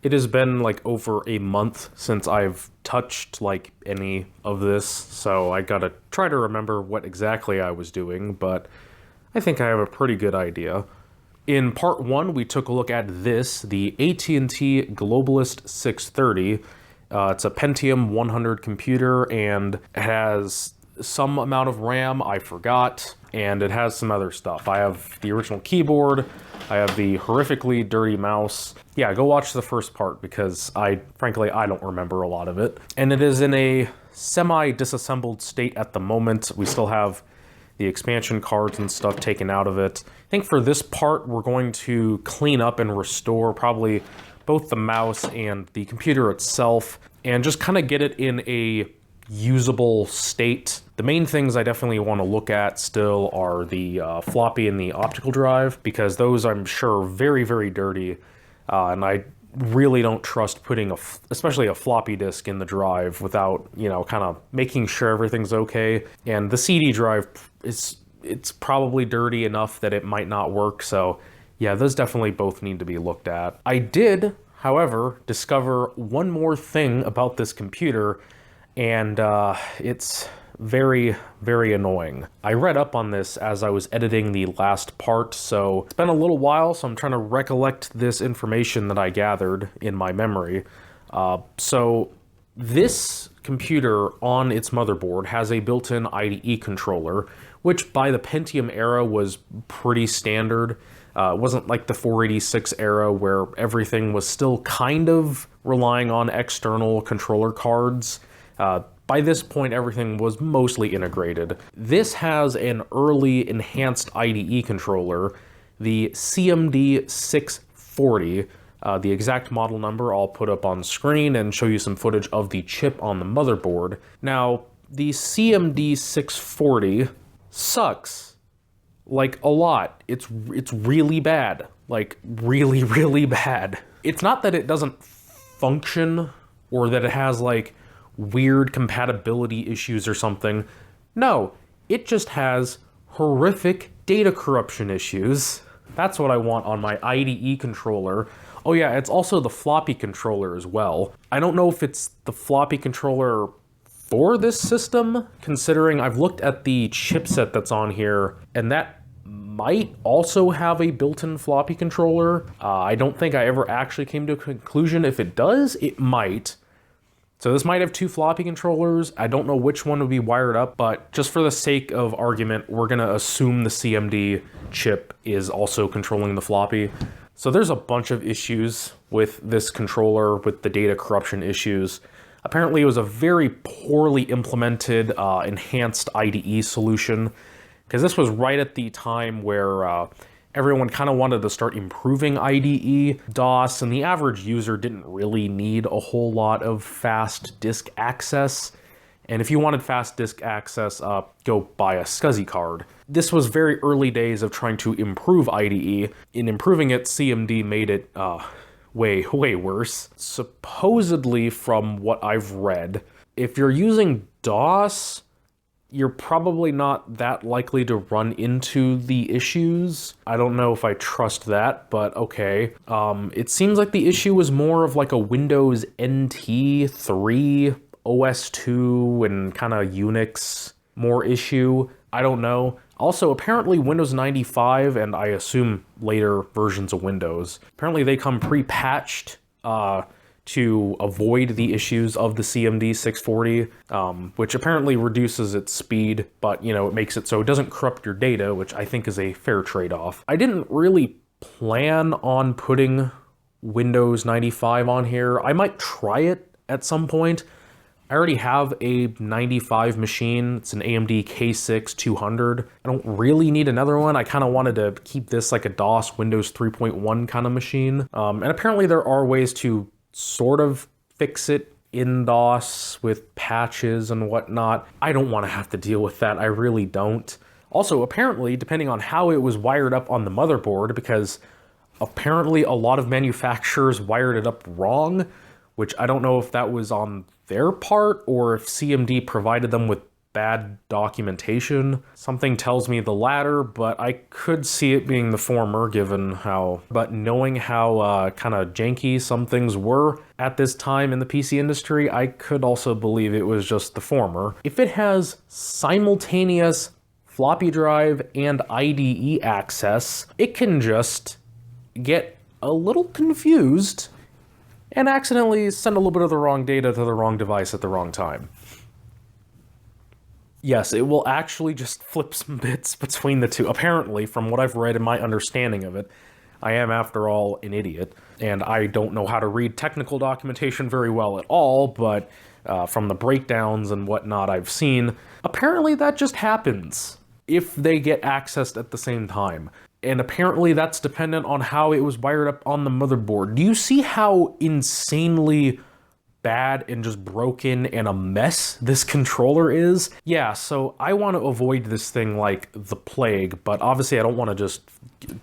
It has been like over a month since I've touched like any of this, so I gotta try to remember what exactly I was doing, but I think I have a pretty good idea. In part one, we took a look at this, the AT&T Globalyst 630. It's a Pentium 100 computer, and it has some amount of RAM, I forgot, and it has some other stuff. I have the original keyboard, I have the horrifically dirty mouse. Yeah, go watch the first part because frankly, I don't remember a lot of it. And it is in a semi-disassembled state at the moment. We still have the expansion cards and stuff taken out of it. I think for this part, we're going to clean up and restore probably both the mouse and the computer itself, and just kind of get it in a usable state. The main things I definitely want to look at still are the floppy and the optical drive, because those I'm sure are very, very dirty, and I really don't trust putting especially a floppy disk in the drive without, kind of making sure everything's okay. And the CD drive, it's probably dirty enough that it might not work, so yeah, those definitely both need to be looked at. I did, however, discover one more thing about this computer, and it's very, very annoying. I read up on this as I was editing the last part, so it's been a little while, so I'm trying to recollect this information that I gathered in my memory. So this computer on its motherboard has a built-in IDE controller, which by the Pentium era was pretty standard. It wasn't like the 486 era where everything was still kind of relying on external controller cards. By this point, everything was mostly integrated. This has an early enhanced IDE controller, the CMD 640. The exact model number I'll put up on screen and show you some footage of the chip on the motherboard. Now, the CMD 640 sucks. Like, a lot. It's really bad. Like, really, really bad. It's not that it doesn't function or that it has, like, weird compatibility issues or something. No, it just has horrific data corruption issues. That's what I want on my IDE controller. Oh yeah, it's also the floppy controller as well. I don't know if it's the floppy controller for this system, considering I've looked at the chipset that's on here, and that might also have a built-in floppy controller. I don't think I ever actually came to a conclusion. If it does, it might. So this might have two floppy controllers. I don't know which one would be wired up, but just for the sake of argument, we're gonna assume the CMD chip is also controlling the floppy. So there's a bunch of issues with this controller, with the data corruption issues. Apparently it was a very poorly implemented enhanced IDE solution, because this was right at the time where everyone kind of wanted to start improving IDE, DOS, and the average user didn't really need a whole lot of fast disk access. And if you wanted fast disk access, go buy a SCSI card. This was very early days of trying to improve IDE. In improving it, CMD made it way, way worse. Supposedly, from what I've read, if you're using DOS, you're probably not that likely to run into the issues. I don't know if I trust that, but okay. It seems like the issue was more of like a Windows NT 3, OS 2, and kind of Unix more issue. I don't know. Also, apparently Windows 95, and I assume later versions of Windows, apparently they come pre-patched to avoid the issues of the CMD 640, which apparently reduces its speed, but, it makes it so it doesn't corrupt your data, which I think is a fair trade-off. I didn't really plan on putting Windows 95 on here. I might try it at some point. I already have a 95 machine. It's an AMD K6 200. I don't really need another one. I kind of wanted to keep this like a DOS Windows 3.1 kind of machine. And apparently there are ways to sort of fix it in DOS with patches and whatnot. I don't want to have to deal with that. I really don't. Also, apparently, depending on how it was wired up on the motherboard, because apparently a lot of manufacturers wired it up wrong, which I don't know if that was on their part or if CMD provided them with bad documentation. Something tells me the latter, but I could see it being the former but knowing how kind of janky some things were at this time in the PC industry, I could also believe it was just the former. If it has simultaneous floppy drive and IDE access, it can just get a little confused and accidentally send a little bit of the wrong data to the wrong device at the wrong time. Yes, it will actually just flip some bits between the two. Apparently, from what I've read and my understanding of it, I am, after all, an idiot, and I don't know how to read technical documentation very well at all, but from the breakdowns and whatnot I've seen, apparently that just happens if they get accessed at the same time. And apparently that's dependent on how it was wired up on the motherboard. Do you see how insanely bad and just broken and a mess this controller is? Yeah, so I want to avoid this thing like the plague, but obviously I don't want to just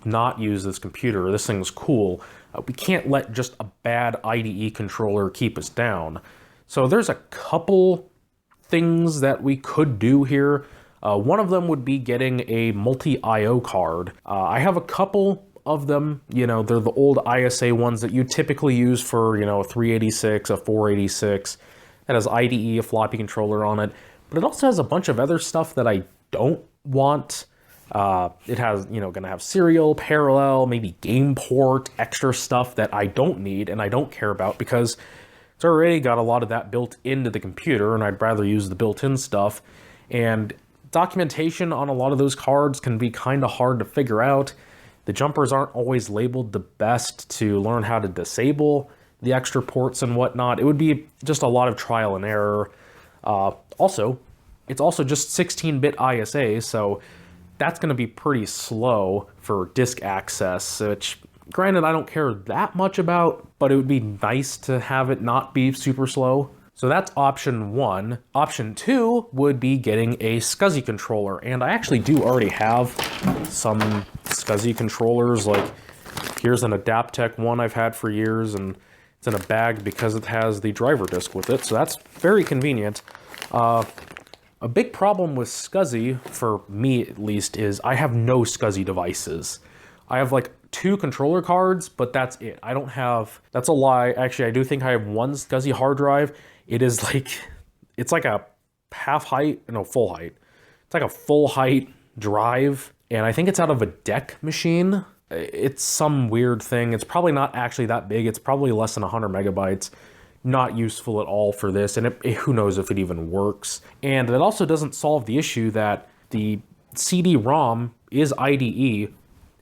not use this computer. This thing's cool. We can't let just a bad IDE controller keep us down. So there's a couple things that we could do here. One of them would be getting a multi-IO card. I have a couple of them, they're the old ISA ones that you typically use for, a 386, a 486, that has IDE, a floppy controller on it, but it also has a bunch of other stuff that I don't want. It has, gonna have serial, parallel, maybe game port, extra stuff that I don't need and I don't care about because it's already got a lot of that built into the computer and I'd rather use the built-in stuff. And documentation on a lot of those cards can be kind of hard to figure out. The jumpers aren't always labeled the best to learn how to disable the extra ports and whatnot. It would be just a lot of trial and error. Also, it's also just 16-bit ISA, so that's going to be pretty slow for disk access, which, granted, I don't care that much about, but it would be nice to have it not be super slow. So that's option one. Option two would be getting a SCSI controller, and I actually do already have some SCSI controllers. Like, here's an Adaptec one I've had for years, and it's in a bag because it has the driver disc with it, so that's very convenient. A big problem with SCSI, for me at least, is I have no SCSI devices. I have like 2 controller cards, but that's it. I don't have, that's a lie. Actually, I do think I have one SCSI hard drive. It is like, it's like a full height. It's like a full height drive, and I think it's out of a DEC machine. It's some weird thing. It's probably not actually that big. It's probably less than 100 megabytes. Not useful at all for this, and who knows if it even works. And it also doesn't solve the issue that the CD-ROM is IDE,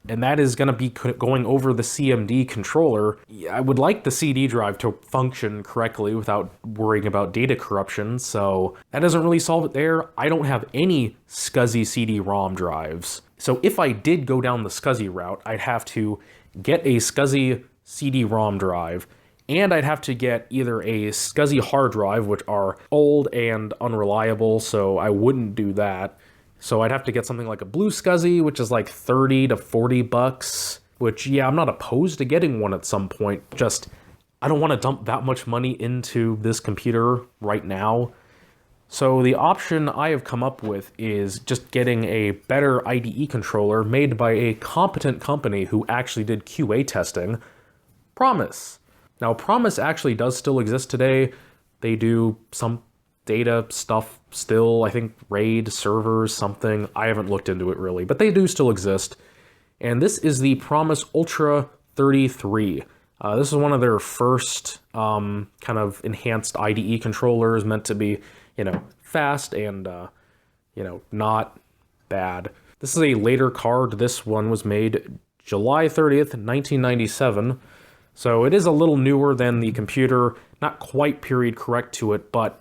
and that is going to be going over the CMD controller. I would like the CD drive to function correctly without worrying about data corruption, so that doesn't really solve it there. I don't have any SCSI CD-ROM drives. So if I did go down the SCSI route, I'd have to get a SCSI CD-ROM drive, and I'd have to get either a SCSI hard drive, which are old and unreliable, so I wouldn't do that. So I'd have to get something like a blue SCSI, which is like 30 to 40 bucks, which, yeah, I'm not opposed to getting one at some point. Just, I don't want to dump that much money into this computer right now. So the option I have come up with is just getting a better IDE controller made by a competent company who actually did QA testing, Promise. Now, Promise actually does still exist today. They do some data stuff still, I think RAID servers, something. I haven't looked into it really, but they do still exist. And this is the Promise Ultra 33. This is one of their first kind of enhanced IDE controllers, meant to be, fast and, not bad. This is a later card. This one was made July 30th, 1997. So it is a little newer than the computer, not quite period correct to it, but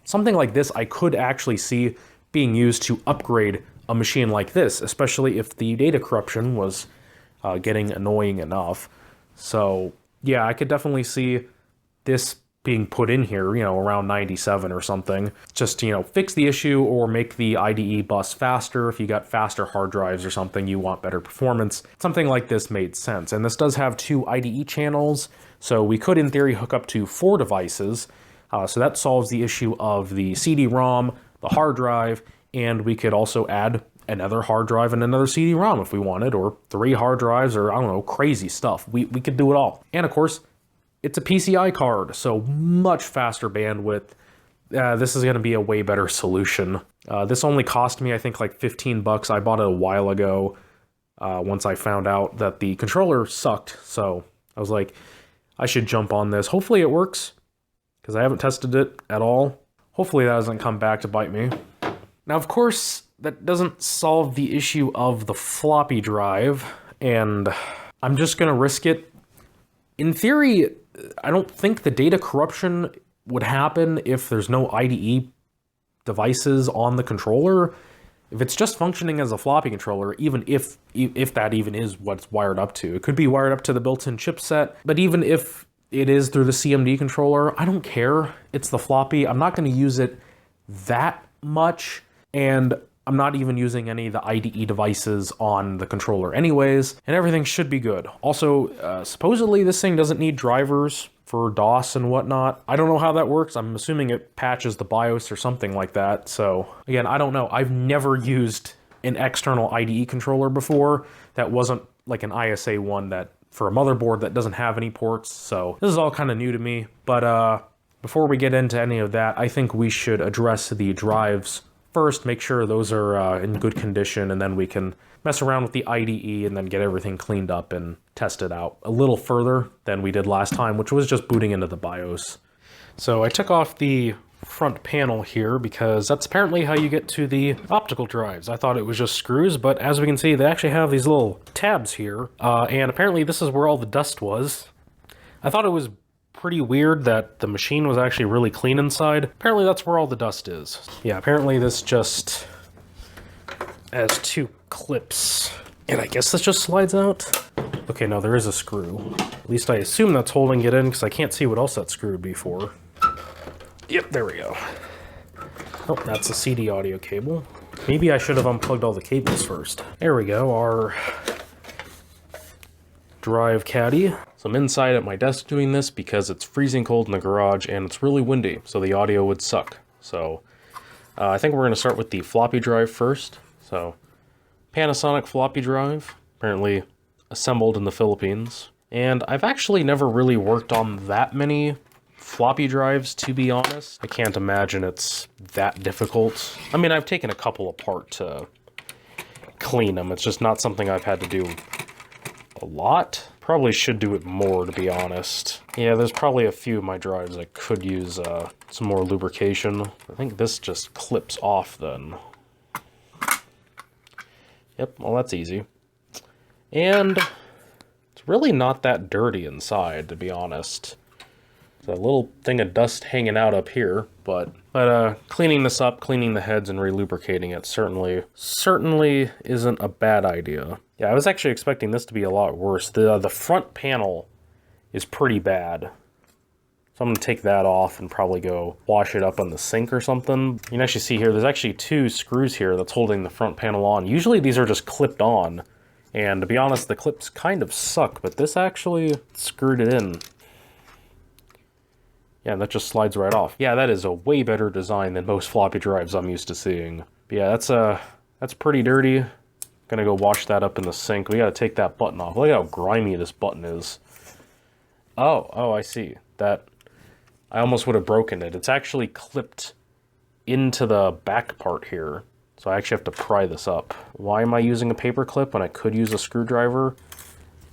something like this I could actually see being used to upgrade a machine like this, especially if the data corruption was getting annoying enough. So yeah, I could definitely see this being put in here, around 97 or something, just to, fix the issue or make the IDE bus faster. If you got faster hard drives or something, you want better performance. Something like this made sense. And this does have 2 IDE channels, so we could, in theory, hook up to 4 devices. So that solves the issue of the CD-ROM the hard drive, and we could also add another hard drive and another CD-ROM if we wanted, or 3 hard drives, or I don't know, crazy stuff. We could do it all. And of course, it's a PCI card, so much faster bandwidth. This is going to be a way better solution. This only cost me, I think, like 15 bucks. I bought it a while ago once I found out that the controller sucked. So I was like, I should jump on this. Hopefully it works, because I haven't tested it at all. Hopefully that doesn't come back to bite me. Now, of course, that doesn't solve the issue of the floppy drive, and I'm just going to risk it. In theory, I don't think the data corruption would happen if there's no IDE devices on the controller. If it's just functioning as a floppy controller, even if that even is what's wired up to. It could be wired up to the built-in chipset, but even if it is through the CMD controller, I don't care. It's the floppy. I'm not going to use it that much, and I'm not even using any of the IDE devices on the controller anyways, and everything should be good. Also, supposedly this thing doesn't need drivers for DOS and whatnot. I don't know how that works. I'm assuming it patches the BIOS or something like that. So again, I don't know. I've never used an external IDE controller before that wasn't like an ISA one that for a motherboard that doesn't have any ports. So this is all kind of new to me. But before we get into any of that, I think we should address the drives first, make sure those are in good condition, and then we can mess around with the IDE and then get everything cleaned up and test it out a little further than we did last time, which was just booting into the BIOS. So I took off the front panel here because that's apparently how you get to the optical drives. I thought it was just screws, but as we can see, they actually have these little tabs here, and apparently this is where all the dust was. I thought it was pretty weird that the machine was actually really clean inside. Apparently that's where all the dust is. Yeah, apparently this just has 2 clips, and I guess this just slides out. Okay, no, there is a screw. At least I assume that's holding it in, because I can't see what else that screw would be for. Yep, there we go. Oh, that's a CD audio cable. Maybe I should have unplugged all the cables first. There we go, our drive caddy. So I'm inside at my desk doing this because it's freezing cold in the garage and it's really windy, so the audio would suck. So I think we're going to start with the floppy drive first. So Panasonic floppy drive, apparently assembled in the Philippines. And I've actually never really worked on that many floppy drives, to be honest. I can't imagine it's that difficult. I mean, I've taken a couple apart to clean them. It's just not something I've had to do a lot. Probably should do it more, to be honest. Yeah, there's probably a few of my drives that could use some more lubrication. I think this just clips off then. Yep, well that's easy. And it's really not that dirty inside, to be honest. There's a little thing of dust hanging out up here, but cleaning this up, cleaning the heads and re-lubricating it certainly isn't a bad idea. Yeah, I was actually expecting this to be a lot worse. The front panel is pretty bad. So I'm going to take that off and probably go wash it up on the sink or something. You can actually see here, there's actually 2 screws here that's holding the front panel on. Usually these are just clipped on. And to be honest, the clips kind of suck, but this actually screwed it in. Yeah, and that just slides right off. Yeah, that is a way better design than most floppy drives I'm used to seeing. But yeah, that's pretty dirty. Gonna go wash that up in the sink. We gotta take that button off. Look how grimy this button is. Oh, I see. That, I almost would have broken it. It's actually clipped into the back part here. So I actually have to pry this up. Why am I using a paper clip when I could use a screwdriver?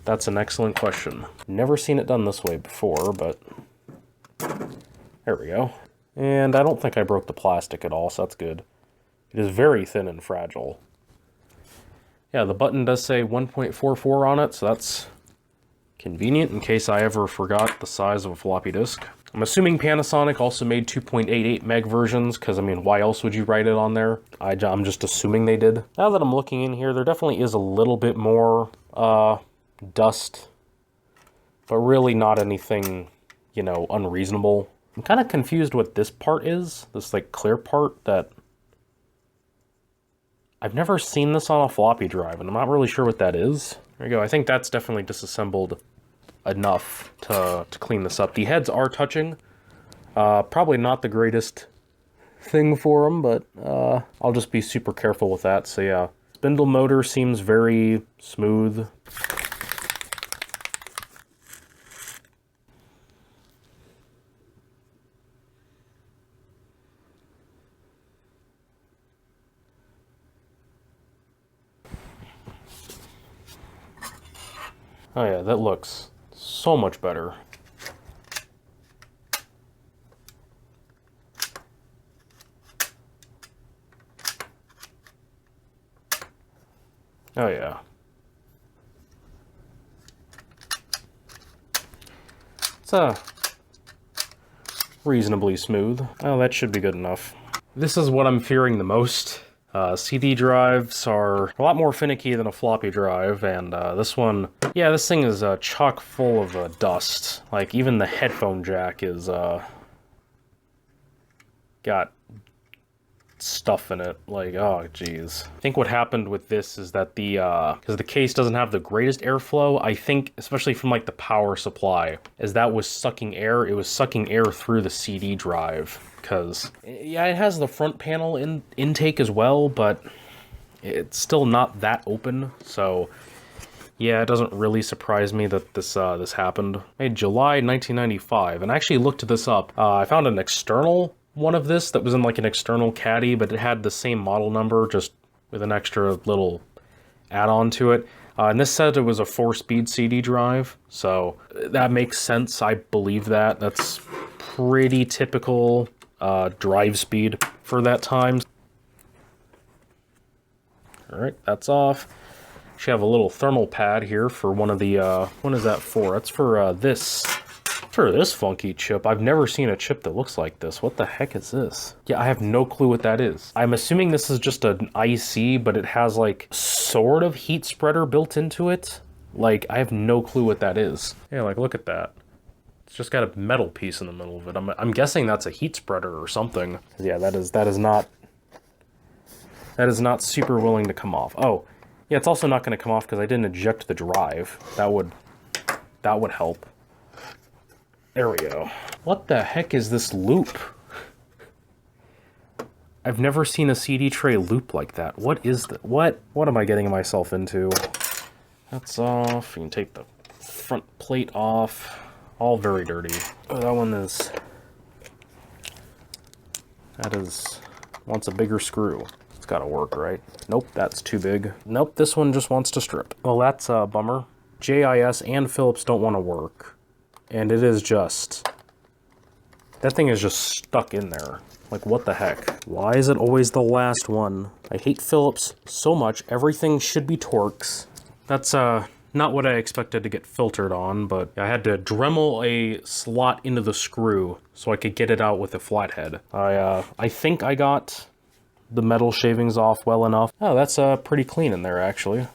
That's an excellent question. Never seen it done this way before, but there we go. And I don't think I broke the plastic at all, so that's good. It is very thin and fragile. Yeah, the button does say 1.44 on it, so that's convenient in case I ever forgot the size of a floppy disk. I'm assuming Panasonic also made 2.88 meg versions, because, I mean, why else would you write it on there? I'm just assuming they did. Now that I'm looking in here, there definitely is a little bit more dust, but really not anything, you know, unreasonable. I'm kind of confused what this part is, this, like, clear part that I've never seen this on a floppy drive, and I'm not really sure what that is. There we go. I think that's definitely disassembled enough to clean this up. The heads are touching. Probably not the greatest thing for them, but I'll just be super careful with that. So yeah, spindle motor seems very smooth. Oh yeah, that looks so much better. Oh yeah. It's reasonably smooth. Oh, that should be good enough. This is what I'm fearing the most. CD drives are a lot more finicky than a floppy drive, and this one, yeah, this thing is chock full of dust. Like, even the headphone jack is got stuff in it. Like, oh geez. I think what happened with this is that because the case doesn't have the greatest airflow, I think, especially from like the power supply, as that was sucking air, it was sucking air through the CD drive. Because, yeah, it has the front panel intake as well, but it's still not that open, so yeah, it doesn't really surprise me that this happened. Made July 1995, and I actually looked this up. I found an external one of this that was in like an external caddy, but it had the same model number, just with an extra little add-on to it. And this said it was a 4-speed CD drive, so that makes sense. I believe that. That's pretty typical drive speed for that time. Alright, that's off. Should have a little thermal pad here for one of the, what is that for? That's for this funky chip. I've never seen a chip that looks like this. What the heck is this? Yeah, I have no clue what that is. I'm assuming this is just an IC, but it has like sort of heat spreader built into it. Like, I have no clue what that is. Yeah, like, look at that. It's just got a metal piece in the middle of it. I'm guessing that's a heat spreader or something. Yeah, that is not super willing to come off. Oh, yeah, it's also not going to come off because I didn't eject the drive. That would help. There we go. What the heck is this loop? I've never seen a CD tray loop like that. What is that? What am I getting myself into? That's off. You can take the front plate off. All very dirty. Oh, that one is... wants a bigger screw. It's gotta work, right? Nope, that's too big. Nope, this one just wants to strip. Well, that's a bummer. JIS and Phillips don't want to work. And it is just... that thing is just stuck in there. Like, what the heck? Why is it always the last one? I hate Phillips so much. Everything should be Torx. That's, not what I expected to get filtered on, but I had to Dremel a slot into the screw so I could get it out with a flathead. I think I got the metal shavings off well enough. Oh, that's pretty clean in there, actually.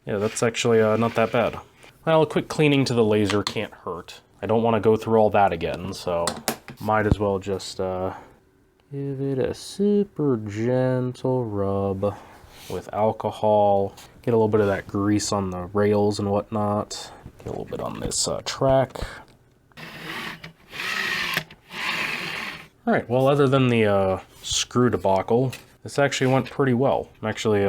Yeah, that's actually not that bad. Well, a quick cleaning to the laser can't hurt. I don't want to go through all that again, so might as well just give it a super gentle rub with alcohol. Get a little bit of that grease on the rails and whatnot. Get a little bit on this track. Alright, well, other than the screw debacle, this actually went pretty well. I'm actually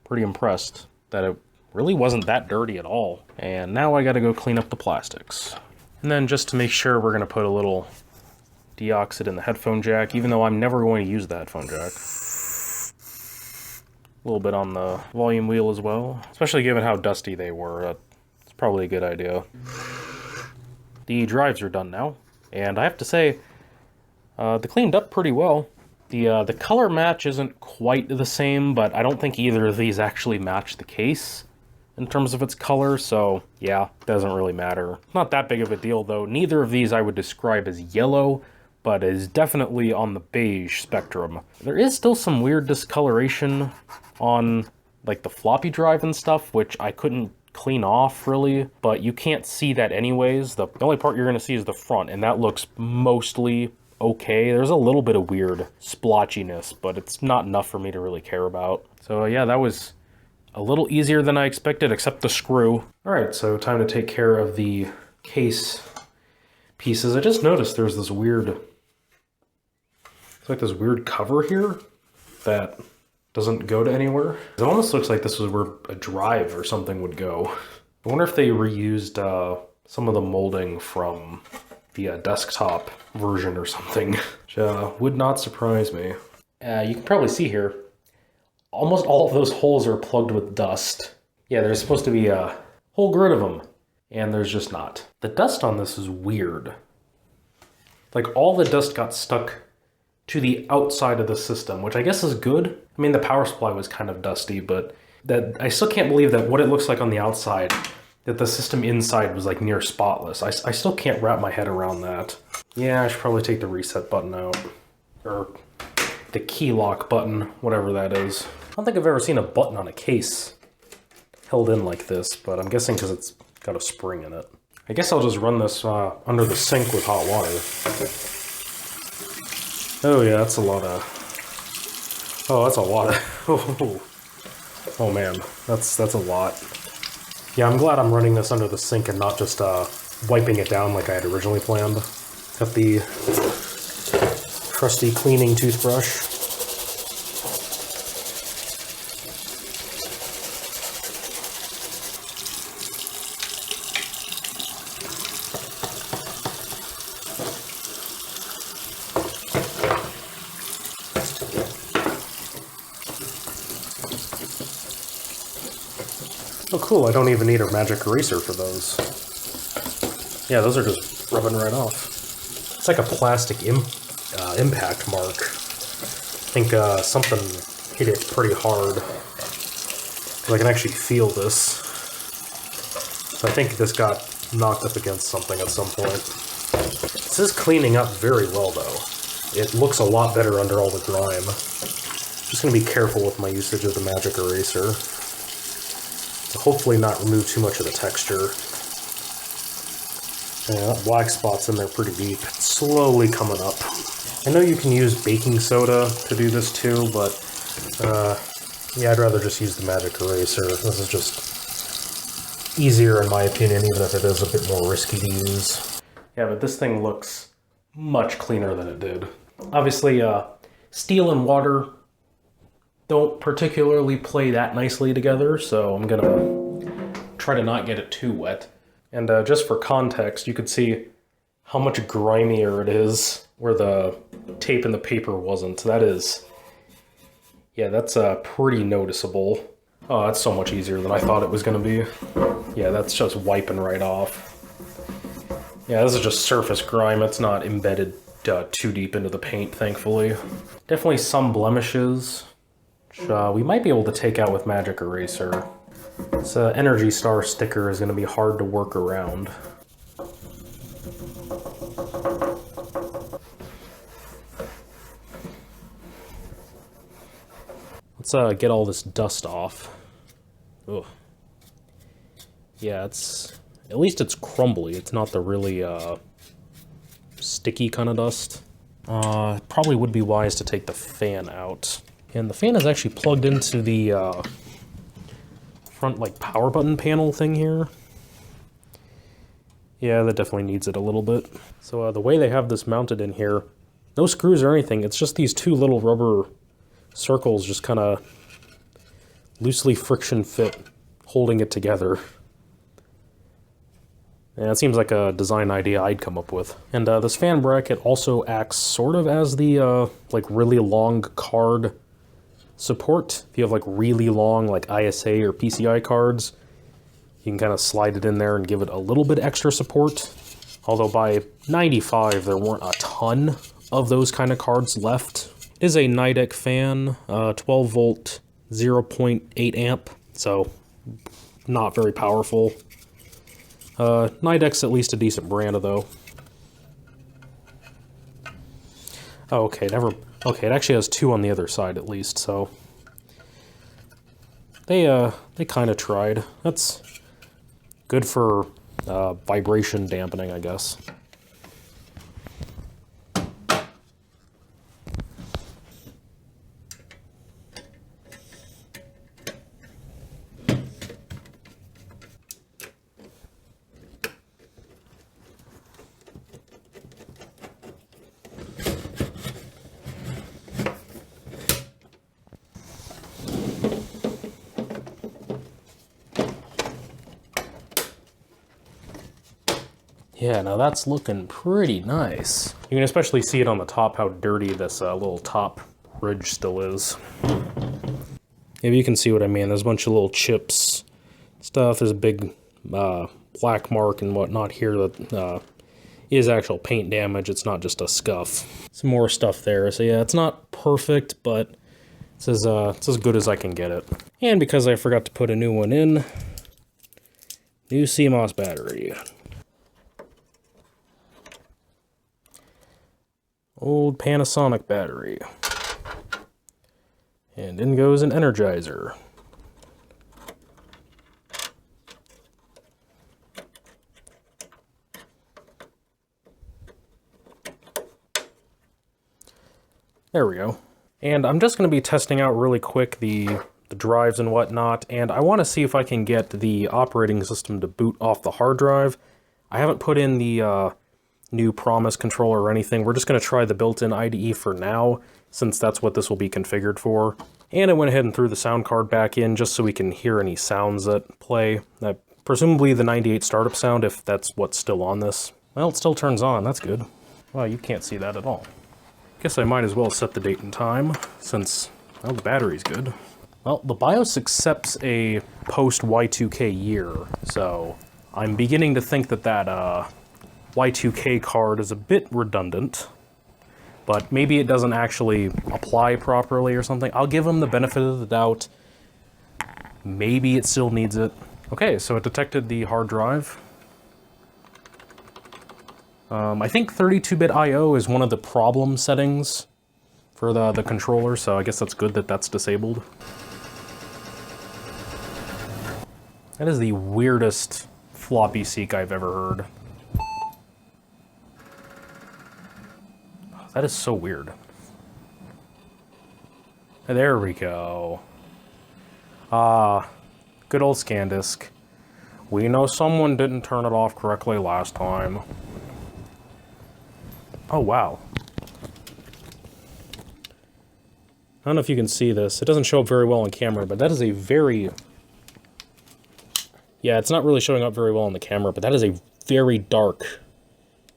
pretty impressed that it really wasn't that dirty at all. And now I gotta go clean up the plastics. And then just to make sure, we're gonna put a little deoxit in the headphone jack, even though I'm never going to use the headphone jack. A little bit on the volume wheel as well, especially given how dusty they were. It's probably a good idea. The drives are done now, and I have to say, they cleaned up pretty well. The color match isn't quite the same, but I don't think either of these actually match the case in terms of its color, so yeah, doesn't really matter. Not that big of a deal though. Neither of these I would describe as yellow, but is definitely on the beige spectrum. There is still some weird discoloration on like the floppy drive and stuff, which I couldn't clean off really, but you can't see that anyways. The only part you're gonna see is the front, and that looks mostly okay. There's a little bit of weird splotchiness, but it's not enough for me to really care about. So yeah, that was a little easier than I expected, except the screw. Alright, so time to take care of the case pieces. I just noticed there's this weird like this weird cover here that doesn't go to anywhere. It almost looks like this was where a drive or something would go. I wonder if they reused some of the molding from the desktop version or something, which would not surprise me. You can probably see here, almost all of those holes are plugged with dust. Yeah, there's supposed to be a whole grid of them, and there's just not. The dust on this is weird. Like, all the dust got stuck to the outside of the system, which I guess is good. I mean, the power supply was kind of dusty, but that I still can't believe that what it looks like on the outside, that the system inside was like near spotless. I still can't wrap my head around that. Yeah, I should probably take the reset button out. Or the key lock button, whatever that is. I don't think I've ever seen a button on a case held in like this, but I'm guessing because it's got a spring in it. I guess I'll just run this under the sink with hot water. Oh yeah, that's a lot of... Oh, that's a lot of... Oh man, that's a lot. Yeah, I'm glad I'm running this under the sink and not just wiping it down like I had originally planned. Got the trusty cleaning toothbrush. Oh cool, I don't even need a magic eraser for those. Yeah, those are just rubbing right off. It's like a plastic impact mark. I think something hit it pretty hard. I can actually feel this. So I think this got knocked up against something at some point. This is cleaning up very well though. It looks a lot better under all the grime. Just gonna be careful with my usage of the magic eraser. Hopefully not remove too much of the texture. Yeah, that black spot's in there pretty deep. It's slowly coming up. I know you can use baking soda to do this too, but yeah, I'd rather just use the magic eraser. This is just easier in my opinion, even if it is a bit more risky to use. Yeah, but this thing looks much cleaner than it did. Obviously, steel and water don't particularly play that nicely together, so I'm gonna try to not get it too wet. And just for context, you could see how much grimier it is where the tape and the paper wasn't. That is, yeah, that's pretty noticeable. Oh, that's so much easier than I thought it was gonna be. Yeah, that's just wiping right off. Yeah, this is just surface grime. It's not embedded too deep into the paint, thankfully. Definitely some blemishes, which we might be able to take out with magic eraser. This Energy Star sticker is going to be hard to work around. Let's get all this dust off. Ugh. Yeah, at least it's crumbly. It's not the really sticky kind of dust. Probably would be wise to take the fan out. And the fan is actually plugged into the front like power button panel thing here. Yeah, that definitely needs it a little bit. So the way they have this mounted in here, no screws or anything, it's just these two little rubber circles just kind of loosely friction fit, holding it together. Yeah, it seems like a design idea I'd come up with. And this fan bracket also acts sort of as the like really long card support. If you have like really long like ISA or PCI cards, you can kind of slide it in there and give it a little bit extra support. Although by 95 there weren't a ton of those kind of cards left. It is a Nidec fan, 12 volt, 0.8 amp, so not very powerful. Nidec's at least a decent brand though. Oh, okay, okay, it actually has two on the other side at least, so they kind of tried. That's good for vibration dampening, I guess. Yeah, now that's looking pretty nice. You can especially see it on the top how dirty this little top ridge still is. Maybe you can see what I mean. There's a bunch of little chips, stuff. There's a big black mark and whatnot here that is actual paint damage. It's not just a scuff. Some more stuff there. So yeah, it's not perfect, but it's as good as I can get it. And because I forgot to put a new one in, new CMOS battery. Old Panasonic battery. And in goes an Energizer. There we go. And I'm just going to be testing out really quick the drives and whatnot, and I want to see if I can get the operating system to boot off the hard drive. I haven't put in the new Promise controller or anything. We're just going to try the built-in IDE for now, since that's what this will be configured for. And I went ahead and threw the sound card back in just so we can hear any sounds that play. Presumably the 98 startup sound, if that's what's still on this. Well, it still turns on. That's good. Wow, you can't see that at all. Guess I might as well set the date and time, since, well, the battery's good. Well, the BIOS accepts a post-Y2K year, so I'm beginning to think that that Y2K card is a bit redundant, but maybe it doesn't actually apply properly or something. I'll give them the benefit of the doubt. Maybe it still needs it. Okay, so it detected the hard drive. I think 32-bit I/O is one of the problem settings for the controller, so I guess that's good that that's disabled. That is the weirdest floppy seek I've ever heard. That is so weird. There we go. Good old ScanDisk. We know someone didn't turn it off correctly last time. Oh, wow. I don't know if you can see this. It doesn't show up very well on camera, but that is a very... Yeah, it's not really showing up very well on the camera, but that is a very dark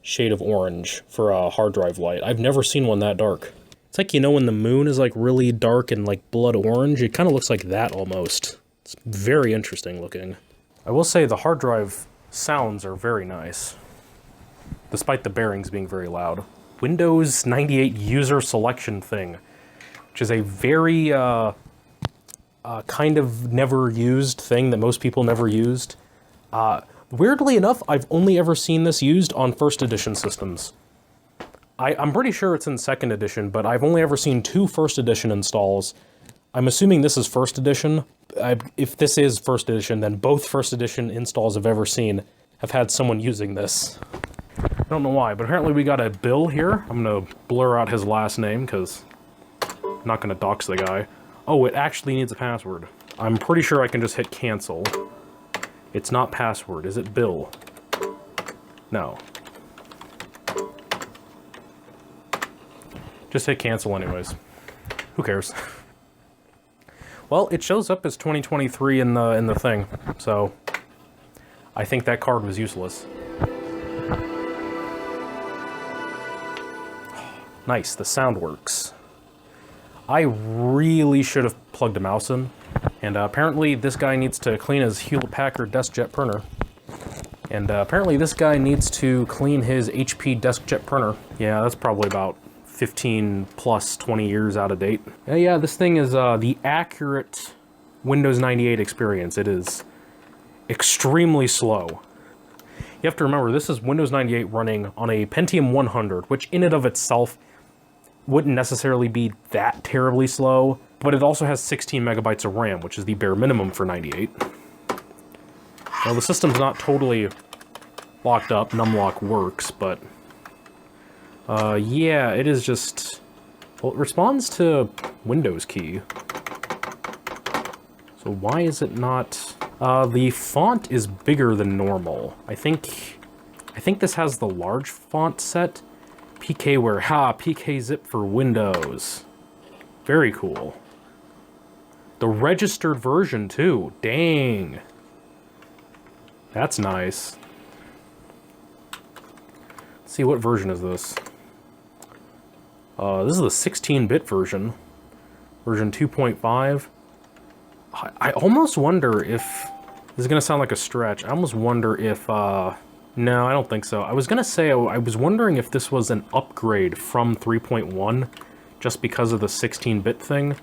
shade of orange for a hard drive light. I've never seen one that dark. It's like, you know, when the moon is like really dark and like blood orange, it kind of looks like that almost. It's very interesting looking. I will say the hard drive sounds are very nice, despite the bearings being very loud. Windows 98 user selection thing, which is a very kind of never used thing that most people never used. Weirdly enough, I've only ever seen this used on first edition systems. I'm pretty sure it's in second edition, but I've only ever seen 2 first edition installs. I'm assuming this is first edition. If this is first edition, then both first edition installs I've ever seen have had someone using this. I don't know why, but apparently we got a Bill here. I'm gonna blur out his last name, because I'm not gonna dox the guy. Oh, it actually needs a password. I'm pretty sure I can just hit cancel. It's not password. Is it Bill? No. Just hit cancel anyways. Who cares? Well, it shows up as 2023 in the thing, so I think that card was useless. Nice, the sound works. I really should have plugged a mouse in, and apparently this guy needs to clean his Hewlett-Packard DeskJet printer. And apparently this guy needs to clean his HP DeskJet printer. Yeah, that's probably about 15 plus 20 years out of date. Yeah, this thing is the accurate Windows 98 experience. It is extremely slow. You have to remember, this is Windows 98 running on a Pentium 100, which in and of itself wouldn't necessarily be that terribly slow, but it also has 16 megabytes of RAM, which is the bare minimum for 98. Now, the system's not totally locked up. Numlock works, but yeah, it is just... Well, it responds to Windows key. So why is it not... the font is bigger than normal. I think this has the large font set. PKware, PK zip for Windows. Very cool. The registered version too, dang. That's nice. Let's see, what version is this? This is the 16-bit version. Version 2.5. I almost wonder if... This is going to sound like a stretch. I almost wonder if... No, I don't think so. I was going to say, I was wondering if this was an upgrade from 3.1, just because of the 16-bit thing.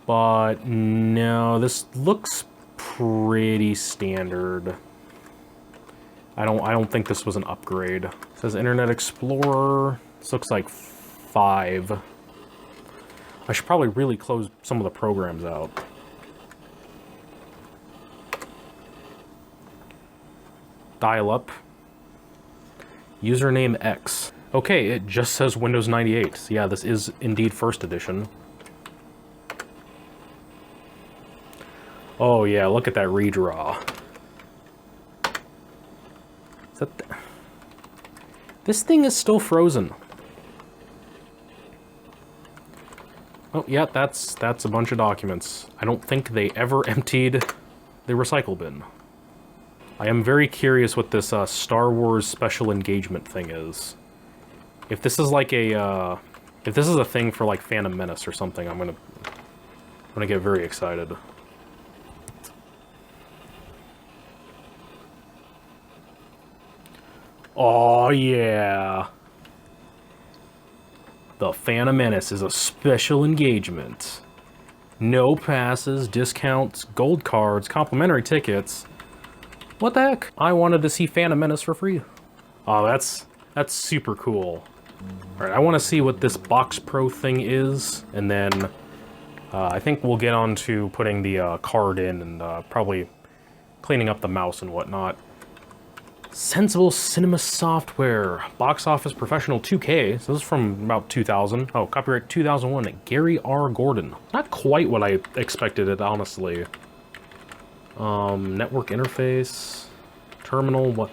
But no, this looks pretty standard. I don't think this was an upgrade. It says Internet Explorer. This looks like 5. I should probably really close some of the programs out. Dial-up. Username X. Okay, it just says Windows 98. So yeah, this is indeed first edition. Oh yeah, look at that redraw. Is that this thing is still frozen. Oh yeah, that's a bunch of documents. I don't think they ever emptied the recycle bin. I am very curious what this Star Wars special engagement thing is. If this is like a, if this is a thing for like Phantom Menace or something, I'm gonna get very excited. Oh yeah. The Phantom Menace is a special engagement. No passes, discounts, gold cards, complimentary tickets. What the heck? I wanted to see Phantom Menace for free. Oh, that's super cool. Alright, I want to see what this Box Pro thing is, and then I think we'll get on to putting the card in and probably cleaning up the mouse and whatnot. Sensible Cinema Software, Box Office Professional 2K. So this is from about 2000. Oh, copyright 2001, Gary R. Gordon. Not quite what I expected it, honestly. Network interface, terminal, what?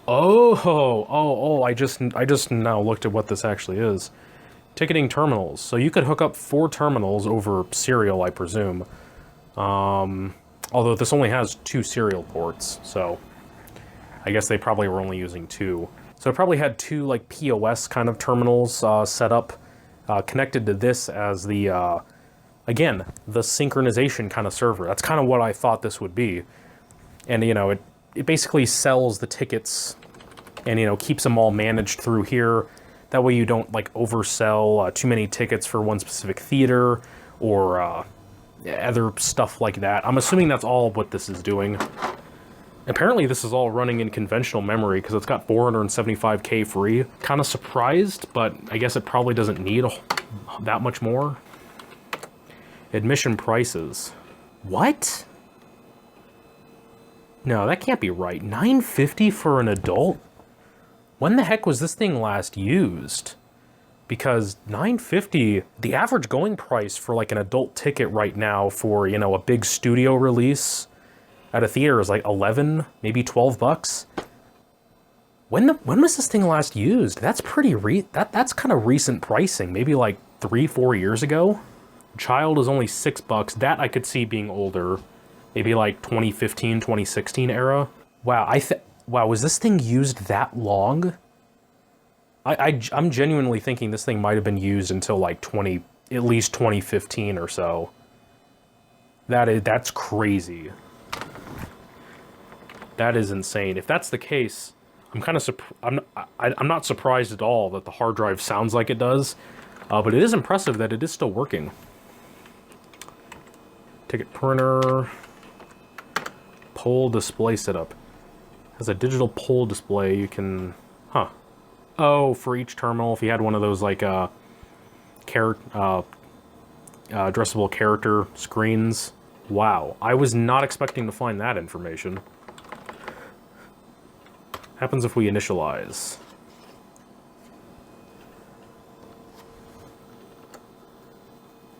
Oh, I just now looked at what this actually is. Ticketing terminals. So you could hook up 4 terminals over serial, I presume. Although this only has 2 serial ports, so I guess they probably were only using 2. So it probably had 2 like POS kind of terminals set up, connected to this as the again, the synchronization kind of server. That's kind of what I thought this would be. And, you know, it basically sells the tickets and, you know, keeps them all managed through here. That way you don't, like, oversell too many tickets for one specific theater or other stuff like that. I'm assuming that's all what this is doing. Apparently this is all running in conventional memory because it's got 475K free. Kind of surprised, but I guess it probably doesn't need that much more. Admission prices. What? No, that can't be right. $9.50 for an adult? When the heck was this thing last used? Because $9.50, the average going price for like an adult ticket right now for, you know, a big studio release at a theater is like 11, maybe 12 bucks. When was this thing last used? That's pretty that's kind of recent pricing, maybe like 3-4 years ago. Child is only $6. That I could see being older. Maybe like 2015, 2016 era. Wow, wow, was this thing used that long? I'm genuinely thinking this thing might have been used until like at least 2015 or so. That's crazy. That is insane. If that's the case, I'm kind of I'm not surprised at all that the hard drive sounds like it does. But it is impressive that it is still working. Ticket printer. Poll display setup. Has a digital poll display. You can... Huh. Oh, for each terminal, if you had one of those, like, addressable character screens. Wow. I was not expecting to find that information. Happens if we initialize.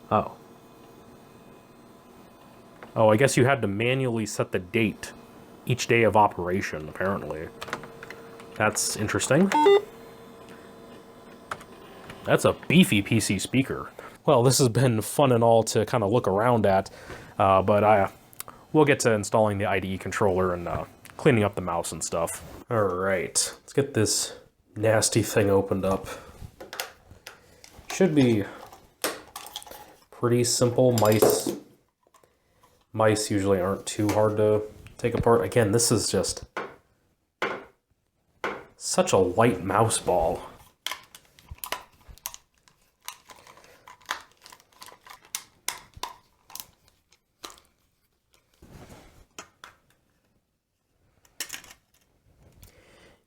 Oh. Oh, I guess you had to manually set the date each day of operation, apparently. That's interesting. That's a beefy PC speaker. Well, this has been fun and all to kind of look around at, but we'll get to installing the IDE controller and cleaning up the mouse and stuff. All right, let's get this nasty thing opened up. Should be pretty simple. Mice usually aren't too hard to take apart. Again, this is just such a light mouse ball.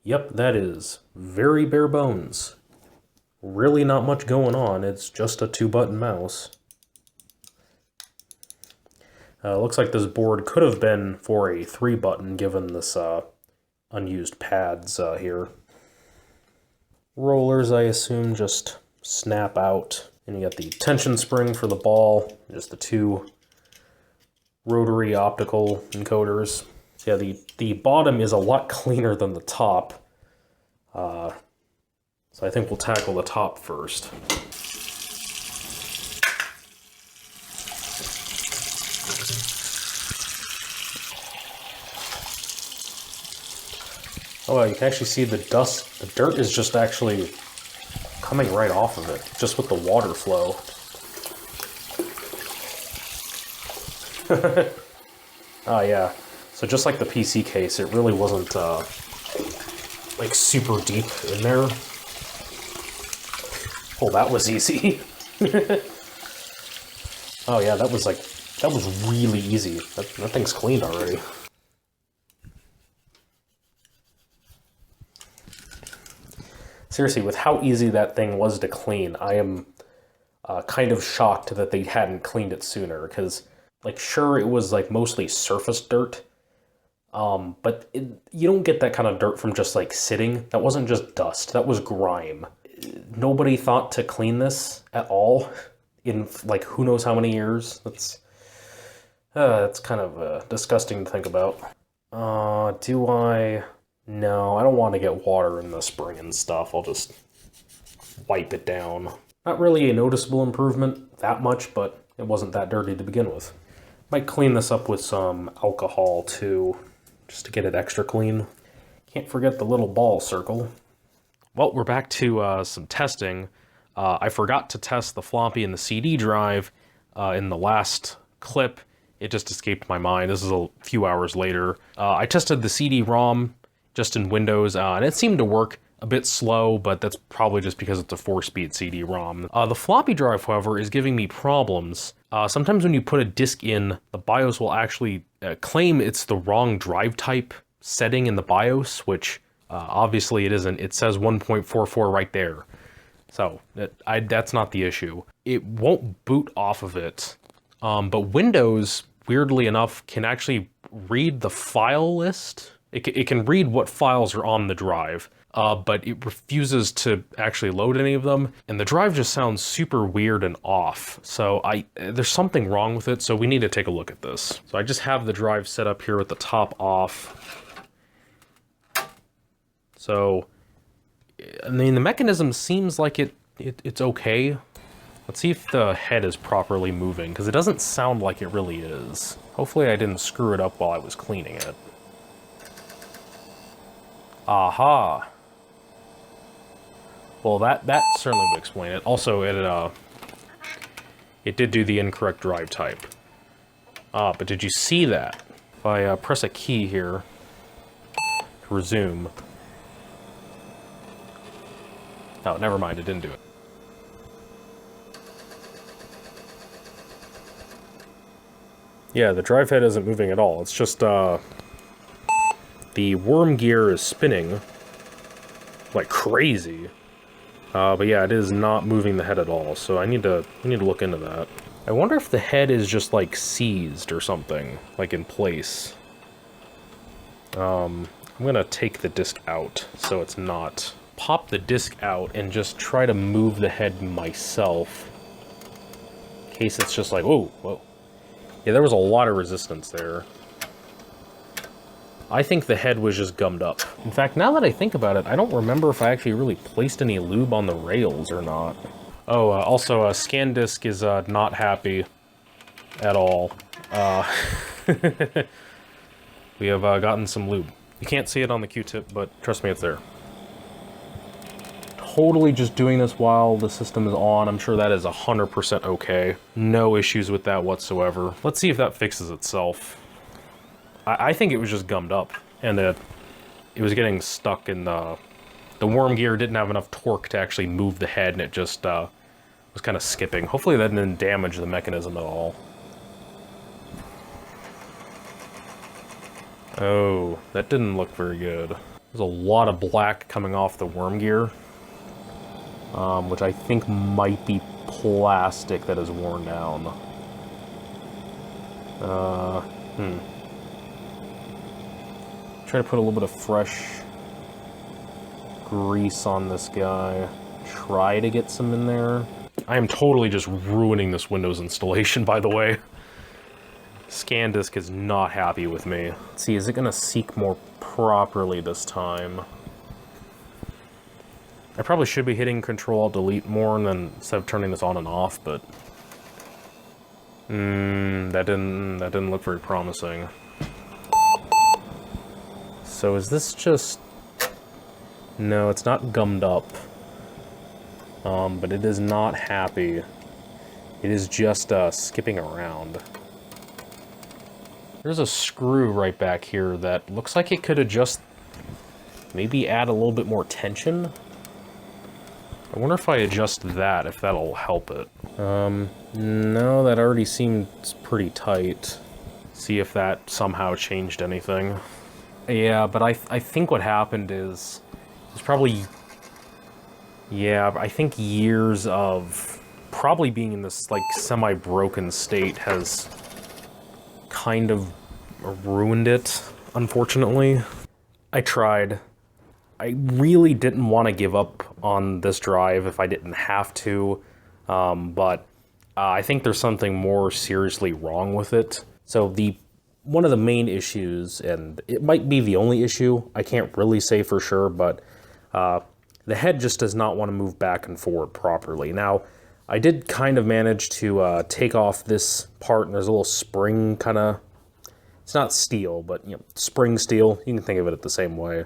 Yep, that is very bare bones. Really not much going on, it's just a 2-button mouse. Looks like this board could have been for a 3-button given this unused pads here. Rollers, I assume, just snap out. And you got the tension spring for the ball, just the 2 rotary optical encoders. So yeah, the bottom is a lot cleaner than the top. So I think we'll tackle the top first. Oh, you can actually see the dust. The dirt is just actually coming right off of it, just with the water flow. Oh yeah, so just like the PC case, it really wasn't like super deep in there. Oh, that was easy. Oh yeah, that was really easy. That thing's cleaned already. Seriously, with how easy that thing was to clean, I am kind of shocked that they hadn't cleaned it sooner, because, like, sure, it was, like, mostly surface dirt, but you don't get that kind of dirt from just, like, sitting. That wasn't just dust. That was grime. Nobody thought to clean this at all in, like, who knows how many years. That's kind of disgusting to think about. Do I... No, I don't want to get water in the spring and stuff. I'll just wipe it down. Not really a noticeable improvement that much, but it wasn't that dirty to begin with. Might clean this up with some alcohol too, just to get it extra clean. Can't forget the little ball circle. Well, we're back to some testing. I forgot to test the floppy and the CD drive in the last clip. It just escaped my mind. This is a few hours later. I tested the CD-ROM just in Windows, and it seemed to work a bit slow, but that's probably just because it's a 4-speed CD-ROM. The floppy drive, however, is giving me problems. Sometimes when you put a disk in, the BIOS will actually claim it's the wrong drive type setting in the BIOS, which obviously it isn't. It says 1.44 right there. So that's not the issue. It won't boot off of it, but Windows, weirdly enough, can actually read the file list. It can read what files are on the drive, but it refuses to actually load any of them, and the drive just sounds super weird and off. So there's something wrong with it, so we need to take a look at this. So I just have the drive set up here with the top off. So, I mean, the mechanism seems like it's okay. Let's see if the head is properly moving, because it doesn't sound like it really is. Hopefully I didn't screw it up while I was cleaning it. Aha. Well, that certainly would explain it. Also, it did do the incorrect drive type. But did you see that? If I press a key here to resume. Oh, never mind, it didn't do it. Yeah, the drive head isn't moving at all. It's just, the worm gear is spinning like crazy, but yeah, it is not moving the head at all. So I need to look into that. I wonder if the head is just like seized or something, like in place. I'm gonna take the disc out so it's not. Pop the disc out and just try to move the head myself, in case it's just like whoa. Yeah, there was a lot of resistance there. I think the head was just gummed up. In fact, now that I think about it, I don't remember if I actually really placed any lube on the rails or not. Oh, also, ScanDisk is not happy at all. We have gotten some lube. You can't see it on the Q-tip, but trust me, it's there. totally just doing this while the system is on. I'm sure that is 100% okay. No issues with that whatsoever. Let's see if that fixes itself. I think it was just gummed up, and it was getting stuck in the worm gear didn't have enough torque to actually move the head, and it just was kind of skipping. Hopefully that didn't damage the mechanism at all. Oh, that didn't look very good. There's a lot of black coming off the worm gear, which I think might be plastic that is worn down. Try to put a little bit of fresh grease on this guy. Try to get some in there. I am totally just ruining this Windows installation, by the way. ScanDisk is not happy with me. Let's see, is it gonna seek more properly this time? I probably should be hitting Control-Alt-Delete more than instead of turning this on and off, but that didn't look very promising. So is this just... No, it's not gummed up. But it is not happy. It is just skipping around. There's a screw right back here that looks like it could adjust, maybe add a little bit more tension. I wonder if I adjust that, if that'll help it. No, that already seems pretty tight. See if that somehow changed anything. Yeah, but I think what happened is, there's probably, yeah, I think years of probably being in this, like, semi-broken state has kind of ruined it, unfortunately. I tried. I really didn't want to give up on this drive if I didn't have to, but I think there's something more seriously wrong with it. So one of the main issues, and it might be the only issue, I can't really say for sure, but the head just does not want to move back and forward properly. Now, I did kind of manage to take off this part, and there's a little spring kind of, it's not steel, but you know, spring steel, you can think of it the same way,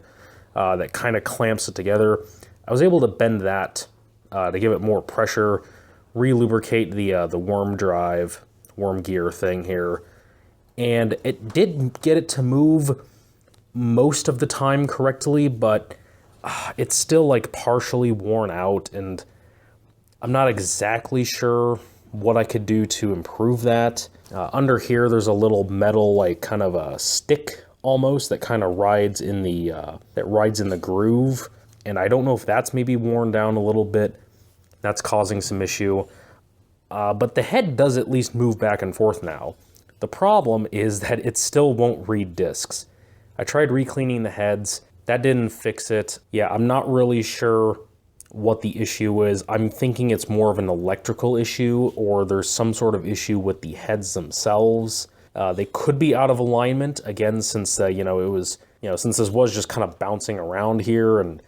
that kind of clamps it together. I was able to bend that to give it more pressure, re-lubricate the worm drive, worm gear thing here, and it did get it to move most of the time correctly, but it's still like partially worn out, and I'm not exactly sure what I could do to improve that. Under here, there's a little metal, like kind of a stick almost that kind of rides in the groove, and I don't know if that's maybe worn down a little bit. That's causing some issue. But the head does at least move back and forth now. The problem is that it still won't read discs. I tried re-cleaning the heads. That didn't fix it. Yeah, I'm not really sure what the issue is. I'm thinking it's more of an electrical issue, or there's some sort of issue with the heads themselves. They could be out of alignment, again, since since this was just kind of bouncing around here, and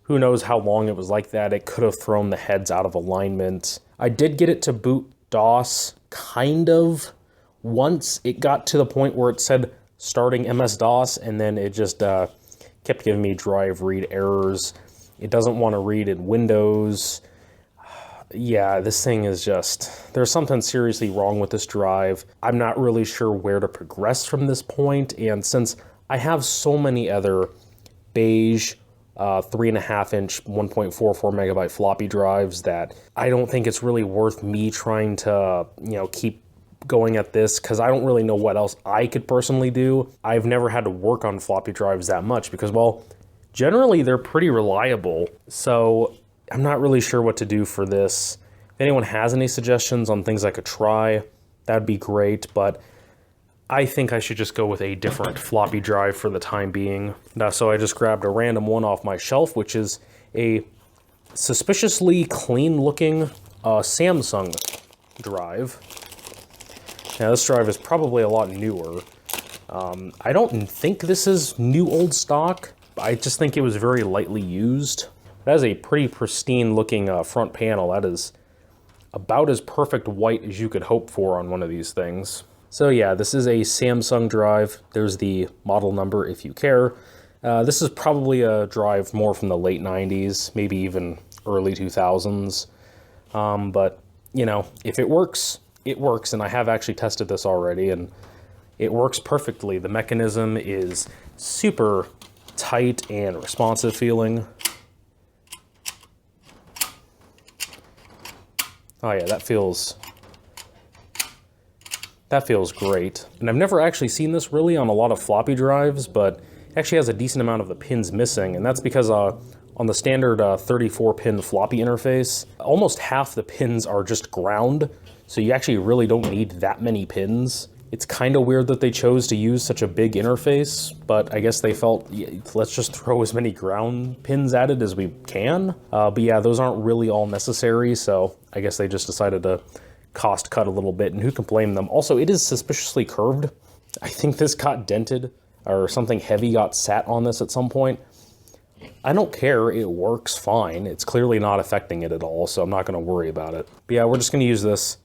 who knows how long it was like that. It could have thrown the heads out of alignment. I did get it to boot DOS, kind of. Once it got to the point where it said starting MS-DOS, and then it just kept giving me drive read errors. It doesn't want to read in Windows. Yeah, this thing is just... There's something seriously wrong with this drive. I'm not really sure where to progress from this point, and since I have so many other beige 3.5-inch 1.44 megabyte floppy drives that I don't think it's really worth me trying to, keep going at this, because I don't really know what else I could personally do. I've never had to work on floppy drives that much because, well, generally they're pretty reliable, so I'm not really sure what to do for this. If anyone has any suggestions on things I could try, that'd be great, but I think I should just go with a different floppy drive for the time being. So I just grabbed a random one off my shelf, which is a suspiciously clean-looking Samsung drive. Now, this drive is probably a lot newer. I don't think this is new old stock. I just think it was very lightly used. It has a pretty pristine looking front panel. That is about as perfect white as you could hope for on one of these things. So yeah, this is a Samsung drive. There's the model number if you care. This is probably a drive more from the late 90s, maybe even early 2000s. But, you know, if it works, it works, and I have actually tested this already, and it works perfectly. The mechanism is super tight and responsive feeling. Oh yeah, that feels great. And I've never actually seen this really on a lot of floppy drives, but it actually has a decent amount of the pins missing, and that's because on the standard 34-pin floppy interface, almost half the pins are just ground, so you actually really don't need that many pins. It's kind of weird that they chose to use such a big interface, but I guess they felt, yeah, let's just throw as many ground pins at it as we can. But yeah, those aren't really all necessary, so I guess they just decided to cost cut a little bit, and who can blame them? Also, it is suspiciously curved. I think this got dented, or something heavy got sat on this at some point. I don't care, it works fine. It's clearly not affecting it at all, so I'm not going to worry about it. But yeah, we're just going to use this.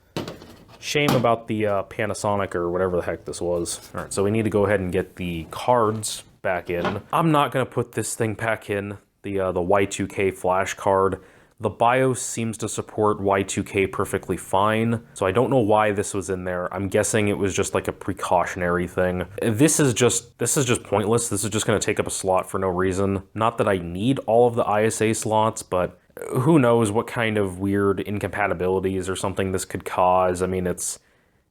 Shame about the Panasonic or whatever the heck this was. All right, so we need to go ahead and get the cards back in. I'm not going to put this thing back in, the Y2K flash card. The BIOS seems to support Y2K perfectly fine, so I don't know why this was in there. I'm guessing it was just like a precautionary thing. This is just pointless. This is just going to take up a slot for no reason. Not that I need all of the ISA slots, but who knows what kind of weird incompatibilities or something this could cause. I mean, it's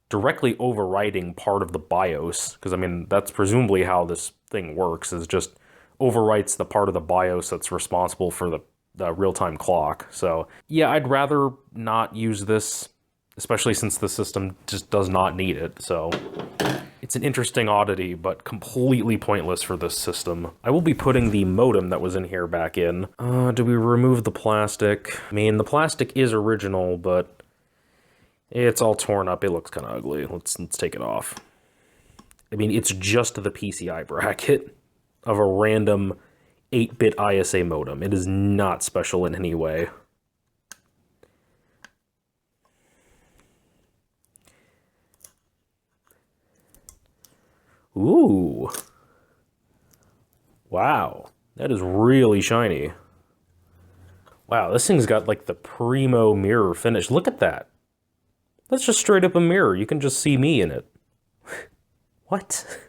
directly overriding part of the BIOS, because I mean, that's presumably how this thing works, is just overwrites the part of the BIOS that's responsible for the real-time clock. So yeah, I'd rather not use this, especially since the system just does not need it. So it's an interesting oddity, but completely pointless for this system. I will be putting the modem that was in here back in. Do we remove the plastic? I mean, the plastic is original, but it's all torn up. It looks kind of ugly. Let's take it off. I mean, it's just the PCI bracket of a random 8-bit ISA modem. It is not special in any way. Ooh. Wow. That is really shiny. Wow, this thing's got like the primo mirror finish. Look at that. That's just straight up a mirror. You can just see me in it. What?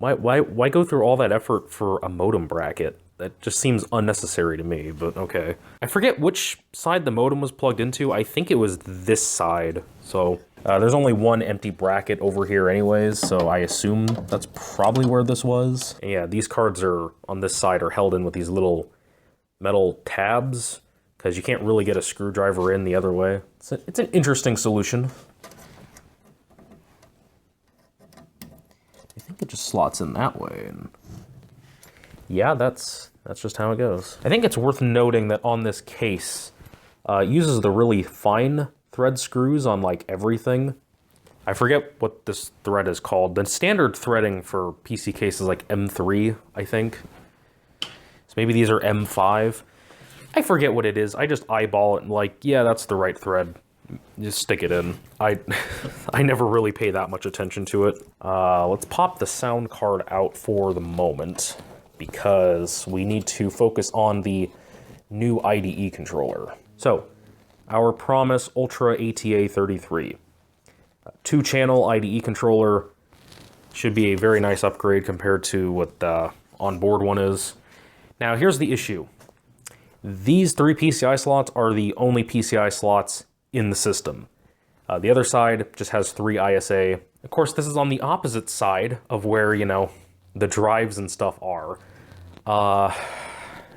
Why go through all that effort for a modem bracket? That just seems unnecessary to me, but okay. I forget which side the modem was plugged into. I think it was this side. So there's only one empty bracket over here anyways, so I assume that's probably where this was. And yeah, these cards are on this side are held in with these little metal tabs, because you can't really get a screwdriver in the other way. It's an interesting solution. I think it just slots in that way, and yeah, that's just how it goes. I think it's worth noting that on this case, it uses the really fine thread screws on like everything. I forget what this thread is called. The standard threading for PC cases is like M3, I think. So maybe these are M5. I forget what it is. I just eyeball it and like, yeah, that's the right thread. Just stick it in. I never really pay that much attention to it. Let's pop the sound card out for the moment, because we need to focus on the new IDE controller. So, our Promise Ultra ATA 33. 2-channel IDE controller should be a very nice upgrade compared to what the onboard one is. Now, here's the issue. These 3 PCI slots are the only PCI slots in the system. The other side just has 3 ISA. Of course, this is on the opposite side of where, you know, the drives and stuff are.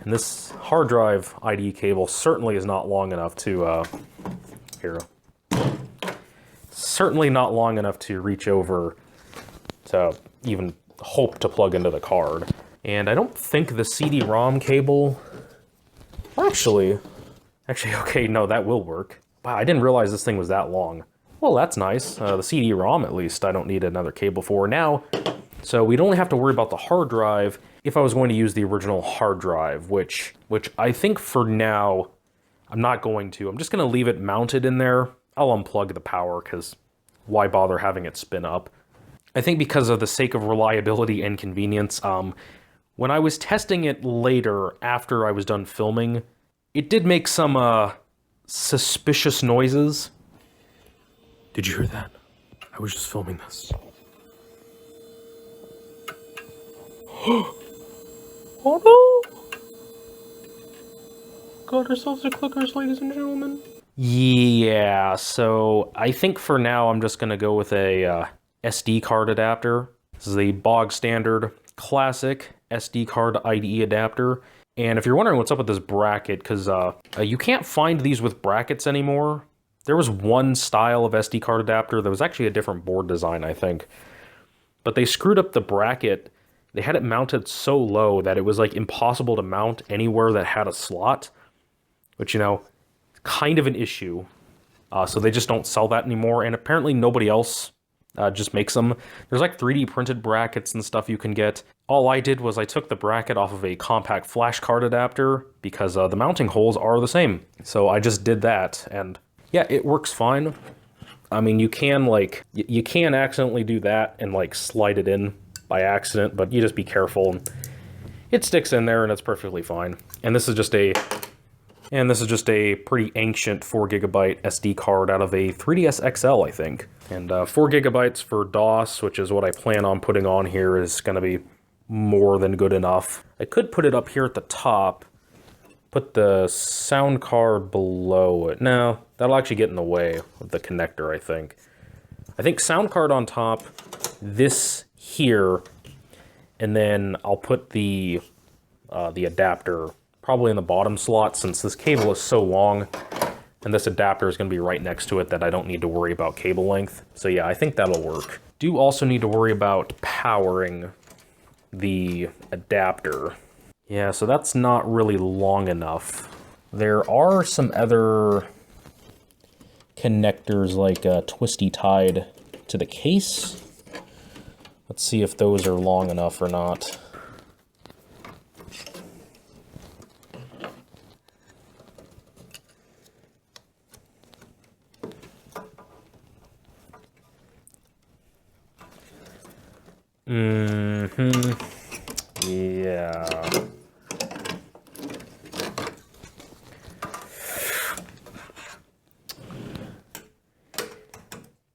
And this hard drive IDE cable certainly is not long enough to, certainly not long enough to reach over to even hope to plug into the card. And I don't think the CD-ROM cable, actually, okay, no, that will work. Wow, I didn't realize this thing was that long. Well, that's nice. The CD-ROM, at least, I don't need another cable for now. So we'd only have to worry about the hard drive if I was going to use the original hard drive, which I think for now, I'm not going to. I'm just going to leave it mounted in there. I'll unplug the power, because why bother having it spin up? I think because of the sake of reliability and convenience, when I was testing it later after I was done filming, it did make some suspicious noises. Did you hear that? I was just filming this. Oh no! Got ourselves the clickers, ladies and gentlemen. Yeah, so I think for now I'm just gonna go with a SD card adapter. This is a bog standard classic SD card IDE adapter. And if you're wondering what's up with this bracket, because you can't find these with brackets anymore. There was one style of SD card adapter that was actually a different board design, I think. But they screwed up the bracket. They had it mounted so low that it was like impossible to mount anywhere that had a slot. Which, you know, kind of an issue. So they just don't sell that anymore. And apparently nobody else just makes them. There's like 3D printed brackets and stuff you can get. All I did was I took the bracket off of a compact flash card adapter because the mounting holes are the same. So I just did that, and yeah, it works fine. I mean, you can like, you can accidentally do that and like slide it in by accident, but you just be careful. It sticks in there and it's perfectly fine. And this is just a pretty ancient 4GB SD card out of a 3DS XL, I think. And 4GB for DOS, which is what I plan on putting on here, is going to be more than good enough. I could put it up here at the top, put the sound card below it. No, that'll actually get in the way of the connector, I think. I think sound card on top, this here, and then I'll put the adapter probably in the bottom slot, since this cable is so long, and this adapter is going to be right next to it, that I don't need to worry about cable length. So yeah, I think that'll work. Do also need to worry about powering the adapter. Yeah, so that's not really long enough. There are some other connectors like twisty tied to the case. Let's see if those are long enough or not. Yeah.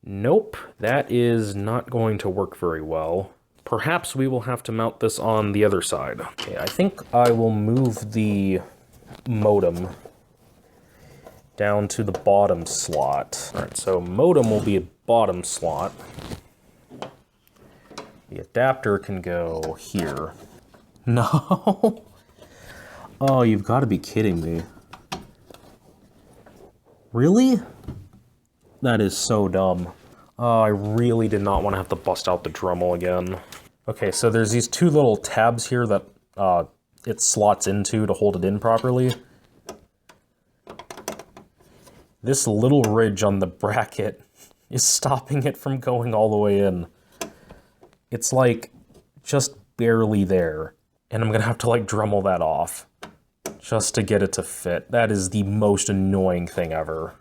Nope, that is not going to work very well. Perhaps we will have to mount this on the other side. Okay, I think I will move the modem down to the bottom slot. All right, so modem will be a bottom slot. The adapter can go here. No. Oh, you've got to be kidding me. Really? That is so dumb. Oh, I really did not want to have to bust out the Dremel again. Okay, so there's these two little tabs here that it slots into to hold it in properly. This little ridge on the bracket is stopping it from going all the way in. It's like just barely there, and I'm gonna have to like Dremel that off just to get it to fit. That is the most annoying thing ever.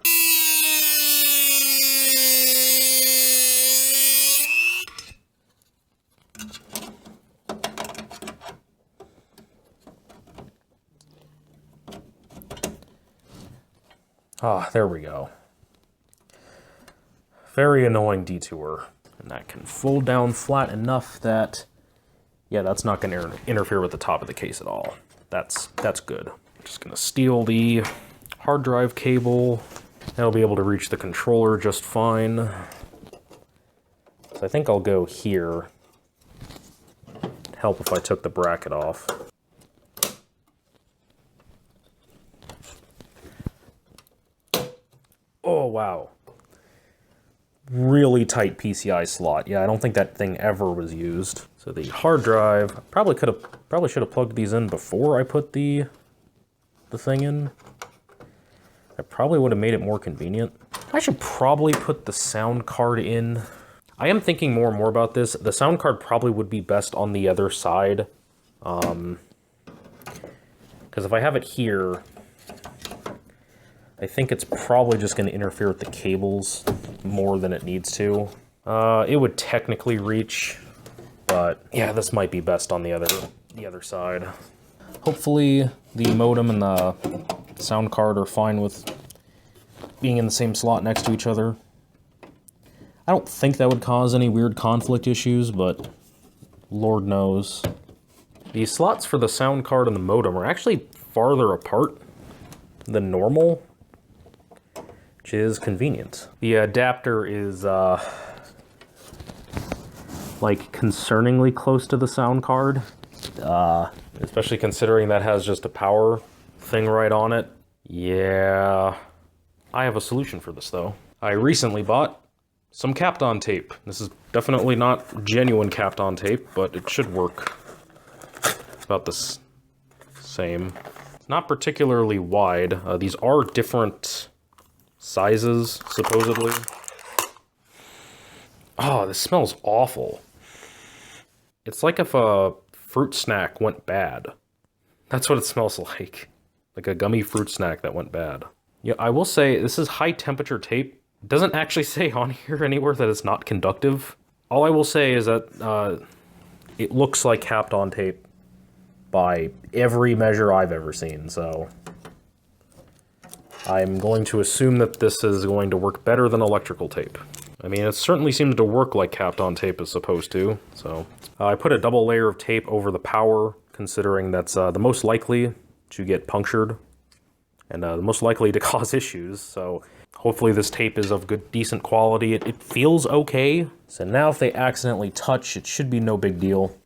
Ah, there we go. Very annoying detour. And that can fold down flat enough that, yeah, that's not going to interfere with the top of the case at all. That's good. Just going to steal the hard drive cable. That'll be able to reach the controller just fine. So I think I'll go here. It'd help if I took the bracket off. Oh, wow. Really tight PCI slot. Yeah, I don't think that thing ever was used. So the hard drive, probably should have plugged these in before I put the thing in. That probably would have made it more convenient. I should probably put the sound card in. I am thinking more and more about this. The sound card probably would be best on the other side. Because if I have it here, I think it's probably just going to interfere with the cables more than it needs to. It would technically reach, but yeah, this might be best on the other side. Hopefully the modem and the sound card are fine with being in the same slot next to each other. I don't think that would cause any weird conflict issues, but Lord knows. The slots for the sound card and the modem are actually farther apart than normal, which is convenient. The adapter is like concerningly close to the sound card, especially considering that has just a power thing right on it. Yeah, I have a solution for this though. I recently bought some Kapton tape. This is definitely not genuine Kapton tape, but it should work. It's about the same. It's not particularly wide. These are different sizes, supposedly. Oh, this smells awful. It's like if a fruit snack went bad. That's what it smells like. Like a gummy fruit snack that went bad. Yeah, I will say, this is high temperature tape. It doesn't actually say on here anywhere that it's not conductive. All I will say is that it looks like Kapton tape by every measure I've ever seen, so I'm going to assume that this is going to work better than electrical tape. I mean, it certainly seems to work like Kapton tape is supposed to, so. I put a double layer of tape over the power, considering that's the most likely to get punctured, and the most likely to cause issues, so hopefully this tape is of good, decent quality. It feels okay, so now if they accidentally touch, it should be no big deal.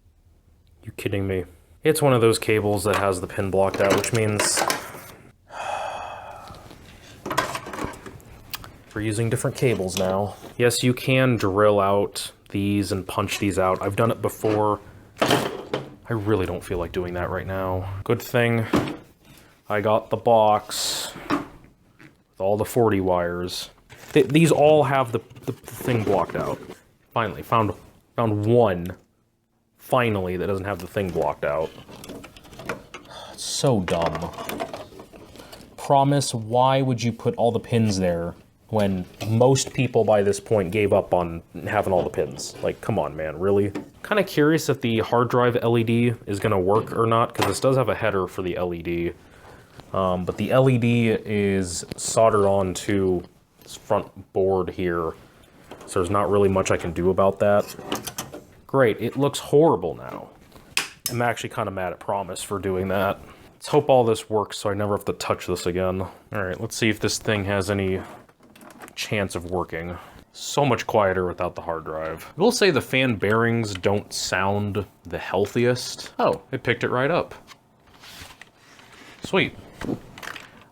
You kidding me? It's one of those cables that has the pin blocked out, which means we're using different cables now. Yes, you can drill out these and punch these out. I've done it before. I really don't feel like doing that right now. Good thing I got the box with all the 40 wires. These all have the thing blocked out. Finally, found one, finally, that doesn't have the thing blocked out. It's so dumb. Promise, why would you put all the pins there when most people by this point gave up on having all the pins? Like, come on, man, really? Kind of curious if the hard drive LED is gonna work or not, because this does have a header for the LED. But the LED is soldered onto this front board here, so there's not really much I can do about that. Great, it looks horrible now. I'm actually kind of mad at Promise for doing that. Let's hope all this works so I never have to touch this again. Alright, let's see if this thing has any chance of working. So much quieter without the hard drive. I will say the fan bearings don't sound the healthiest. Oh, it picked it right up. Sweet.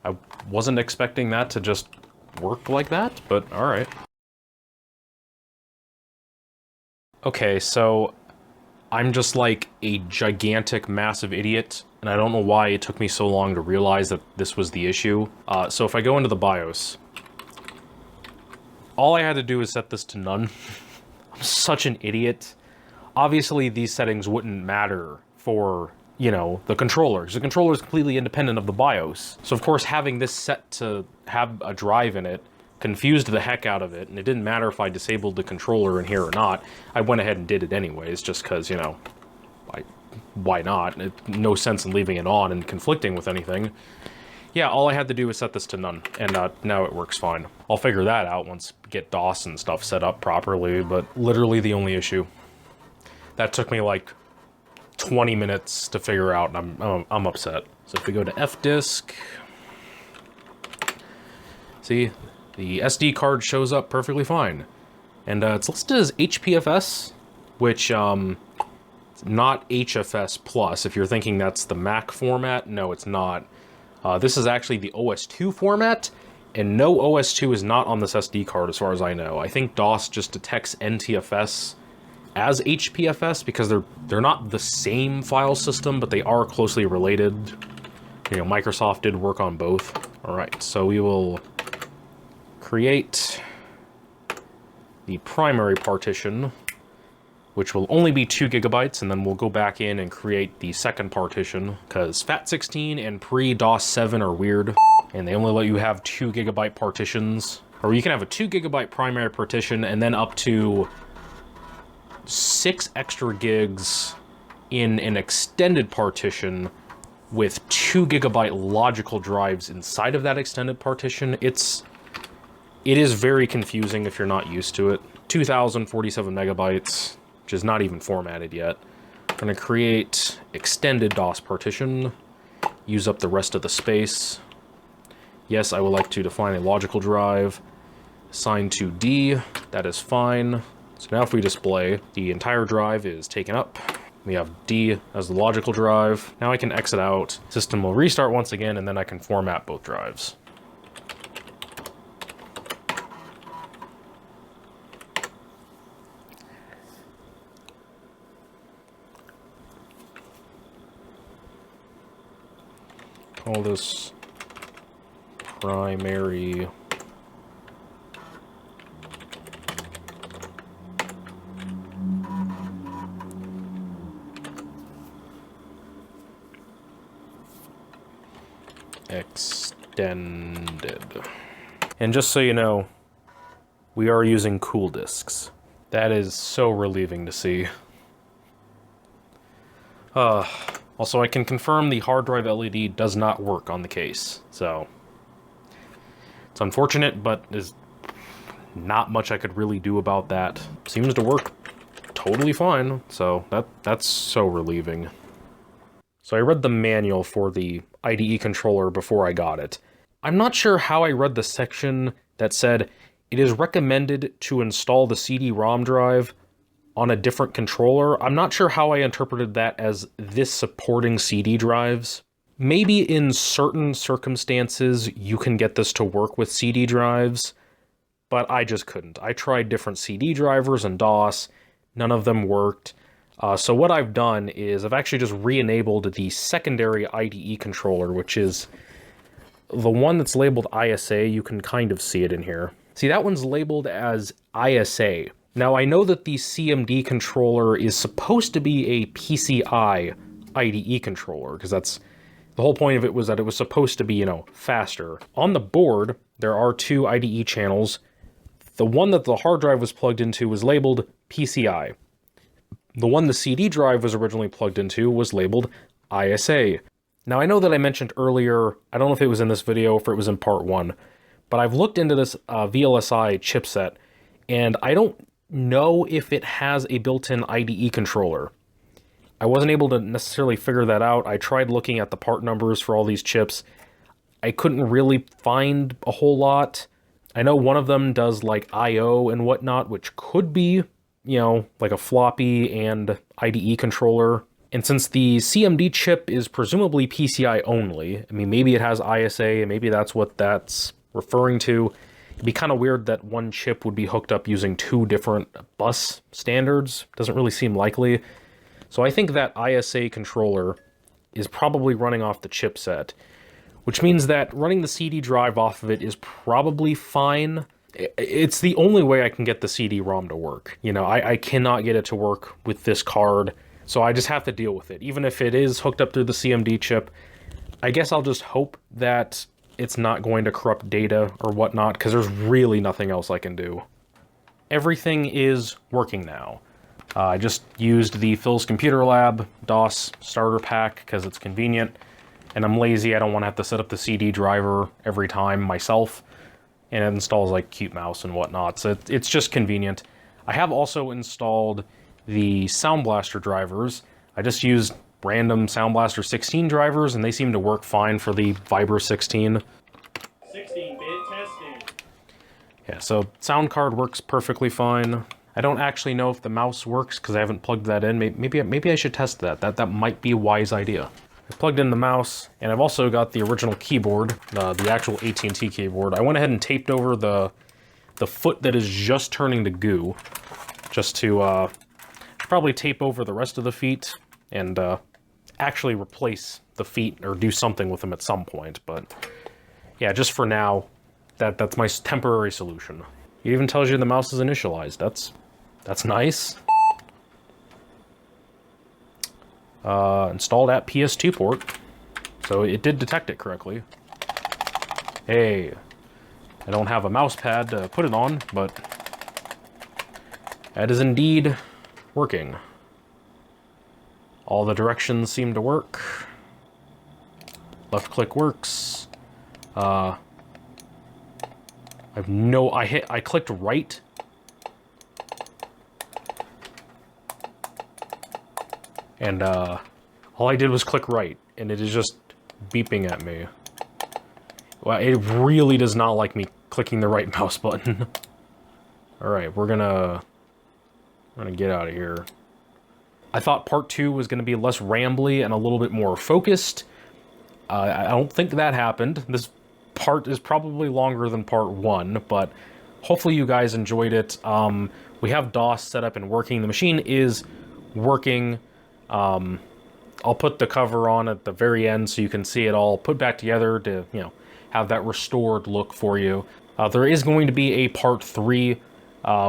I wasn't expecting that to just work like that, but alright. Okay, so I'm just like a gigantic, massive idiot, and I don't know why it took me so long to realize that this was the issue. So if I go into the BIOS, all I had to do is set this to none. I'm such an idiot. Obviously, these settings wouldn't matter for, you know, the controller, because the controller is completely independent of the BIOS. So of course, having this set to have a drive in it confused the heck out of it, and it didn't matter if I disabled the controller in here or not. I went ahead and did it anyways, just because, you know, why not? No sense in leaving it on and conflicting with anything. Yeah, all I had to do was set this to none, and now it works fine. I'll figure that out once get DOS and stuff set up properly, but literally the only issue. That took me like 20 minutes to figure out, and I'm upset. So if we go to F-disk, see, the SD card shows up perfectly fine. And it's listed as HPFS, which, it's not HFS Plus. If you're thinking that's the Mac format, no, it's not. This is actually the OS2 format, and no OS2 is not on this SD card as far as I know. I think DOS just detects NTFS as HPFS because they're not the same file system, but they are closely related. You know, Microsoft did work on both. All right, so we will create the primary partition, which will only be 2 GB, and then we'll go back in and create the second partition, because FAT16 and pre-DOS 7 are weird, and they only let you have 2 GB partitions. or you can have a 2 GB primary partition and then up to 6 extra gigs in an extended partition with 2 GB logical drives inside of that extended partition. It is very confusing if you're not used to it. 2047 megabytes, which is not even formatted yet. I'm going to create extended DOS partition, use up the rest of the space. Yes, I would like to define a logical drive, assign to D, that is fine. So now if we display, the entire drive is taken up. We have D as the logical drive. Now I can exit out, system will restart once again, and then I can format both drives. Call this primary extended. And just so you know, we are using cool disks. That is so relieving to see. Also, I can confirm the hard drive LED does not work on the case, so it's unfortunate, but there's not much I could really do about that. Seems to work totally fine, so that's so relieving. So I read the manual for the IDE controller before I got it. I'm not sure how I read the section that said, it is recommended to install the CD-ROM drive on a different controller. I'm not sure how I interpreted that as this supporting CD drives. Maybe in certain circumstances you can get this to work with CD drives, but I just couldn't. I tried different CD drivers and DOS, none of them worked. So what I've done is I've actually just re-enabled the secondary IDE controller, which is the one that's labeled ISA. You can kind of see it in here. See, that one's labeled as ISA. Now, I know that the CMD controller is supposed to be a PCI IDE controller, because that's the whole point of it, was that it was supposed to be, you know, faster. On the board, there are 2 IDE channels. The one that the hard drive was plugged into was labeled PCI. The one the CD drive was originally plugged into was labeled ISA. Now, I know that I mentioned earlier, I don't know if it was in this video or if it was in part 1, but I've looked into this VLSI chipset, and I don't know if it has a built-in IDE controller. I wasn't able to necessarily figure that out. I tried looking at the part numbers for all these chips. I couldn't really find a whole lot. I know one of them does like I/O and whatnot, which could be, you know, like a floppy and IDE controller. And since the CMD chip is presumably PCI only, I mean, maybe it has ISA, and maybe that's what that's referring to. It'd be kind of weird that one chip would be hooked up using 2 different bus standards. Doesn't really seem likely. So I think that ISA controller is probably running off the chipset, which means that running the CD drive off of it is probably fine. It's the only way I can get the CD-ROM to work. You know, I cannot get it to work with this card, so I just have to deal with it. Even if it is hooked up through the CMD chip, I guess I'll just hope that it's not going to corrupt data or whatnot, because there's really nothing else I can do. Everything is working now. I just used the Phil's Computer Lab DOS starter pack because it's convenient, and I'm lazy. I don't want to have to set up the CD driver every time myself, and it installs like Cute Mouse and whatnot, so it's just convenient. I have also installed the Sound Blaster drivers. I just used random Sound Blaster 16 drivers, and they seem to work fine for the Vibra 16. 16-bit testing. Yeah, so sound card works perfectly fine. I don't actually know if the mouse works because I haven't plugged that in. Maybe I should test that. That might be a wise idea. I plugged in the mouse, and I've also got the original keyboard, the actual AT&T keyboard. I went ahead and taped over the foot that is just turning to goo, just to probably tape over the rest of the feet and actually replace the feet or do something with them at some point. But yeah, just for now, that's my temporary solution. It even tells you the mouse is initialized. That's nice. Installed at PS2 port, so it did detect it correctly. Hey, I don't have a mouse pad to put it on, but that is indeed working. All the directions seem to work. Left click works. I clicked right. And all I did was click right, and it is just beeping at me. Well, it really does not like me clicking the right mouse button. Alright, we're gonna get out of here. I thought part 2 was gonna be less rambly and a little bit more focused. I don't think that happened. This part is probably longer than part 1, but hopefully you guys enjoyed it. We have DOS set up and working. The machine is working. I'll put the cover on at the very end so you can see it all put back together to, you know, have that restored look for you. There is going to be a part 3,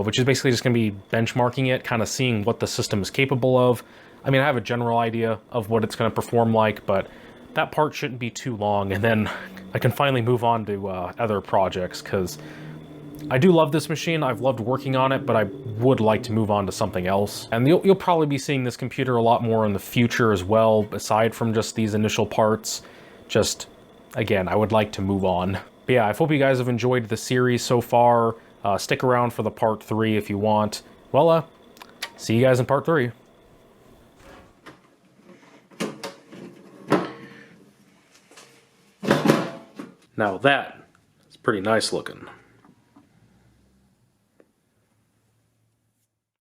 which is basically just going to be benchmarking it, kind of seeing what the system is capable of. I mean, I have a general idea of what it's going to perform like, but that part shouldn't be too long, and then I can finally move on to other projects, because I do love this machine. I've loved working on it, but I would like to move on to something else. And you'll probably be seeing this computer a lot more in the future as well, aside from just these initial parts. Just, again, I would like to move on. But yeah, I hope you guys have enjoyed the series so far. Stick around for the part 3 if you want. Well, see you guys in part 3. Now that is pretty nice looking.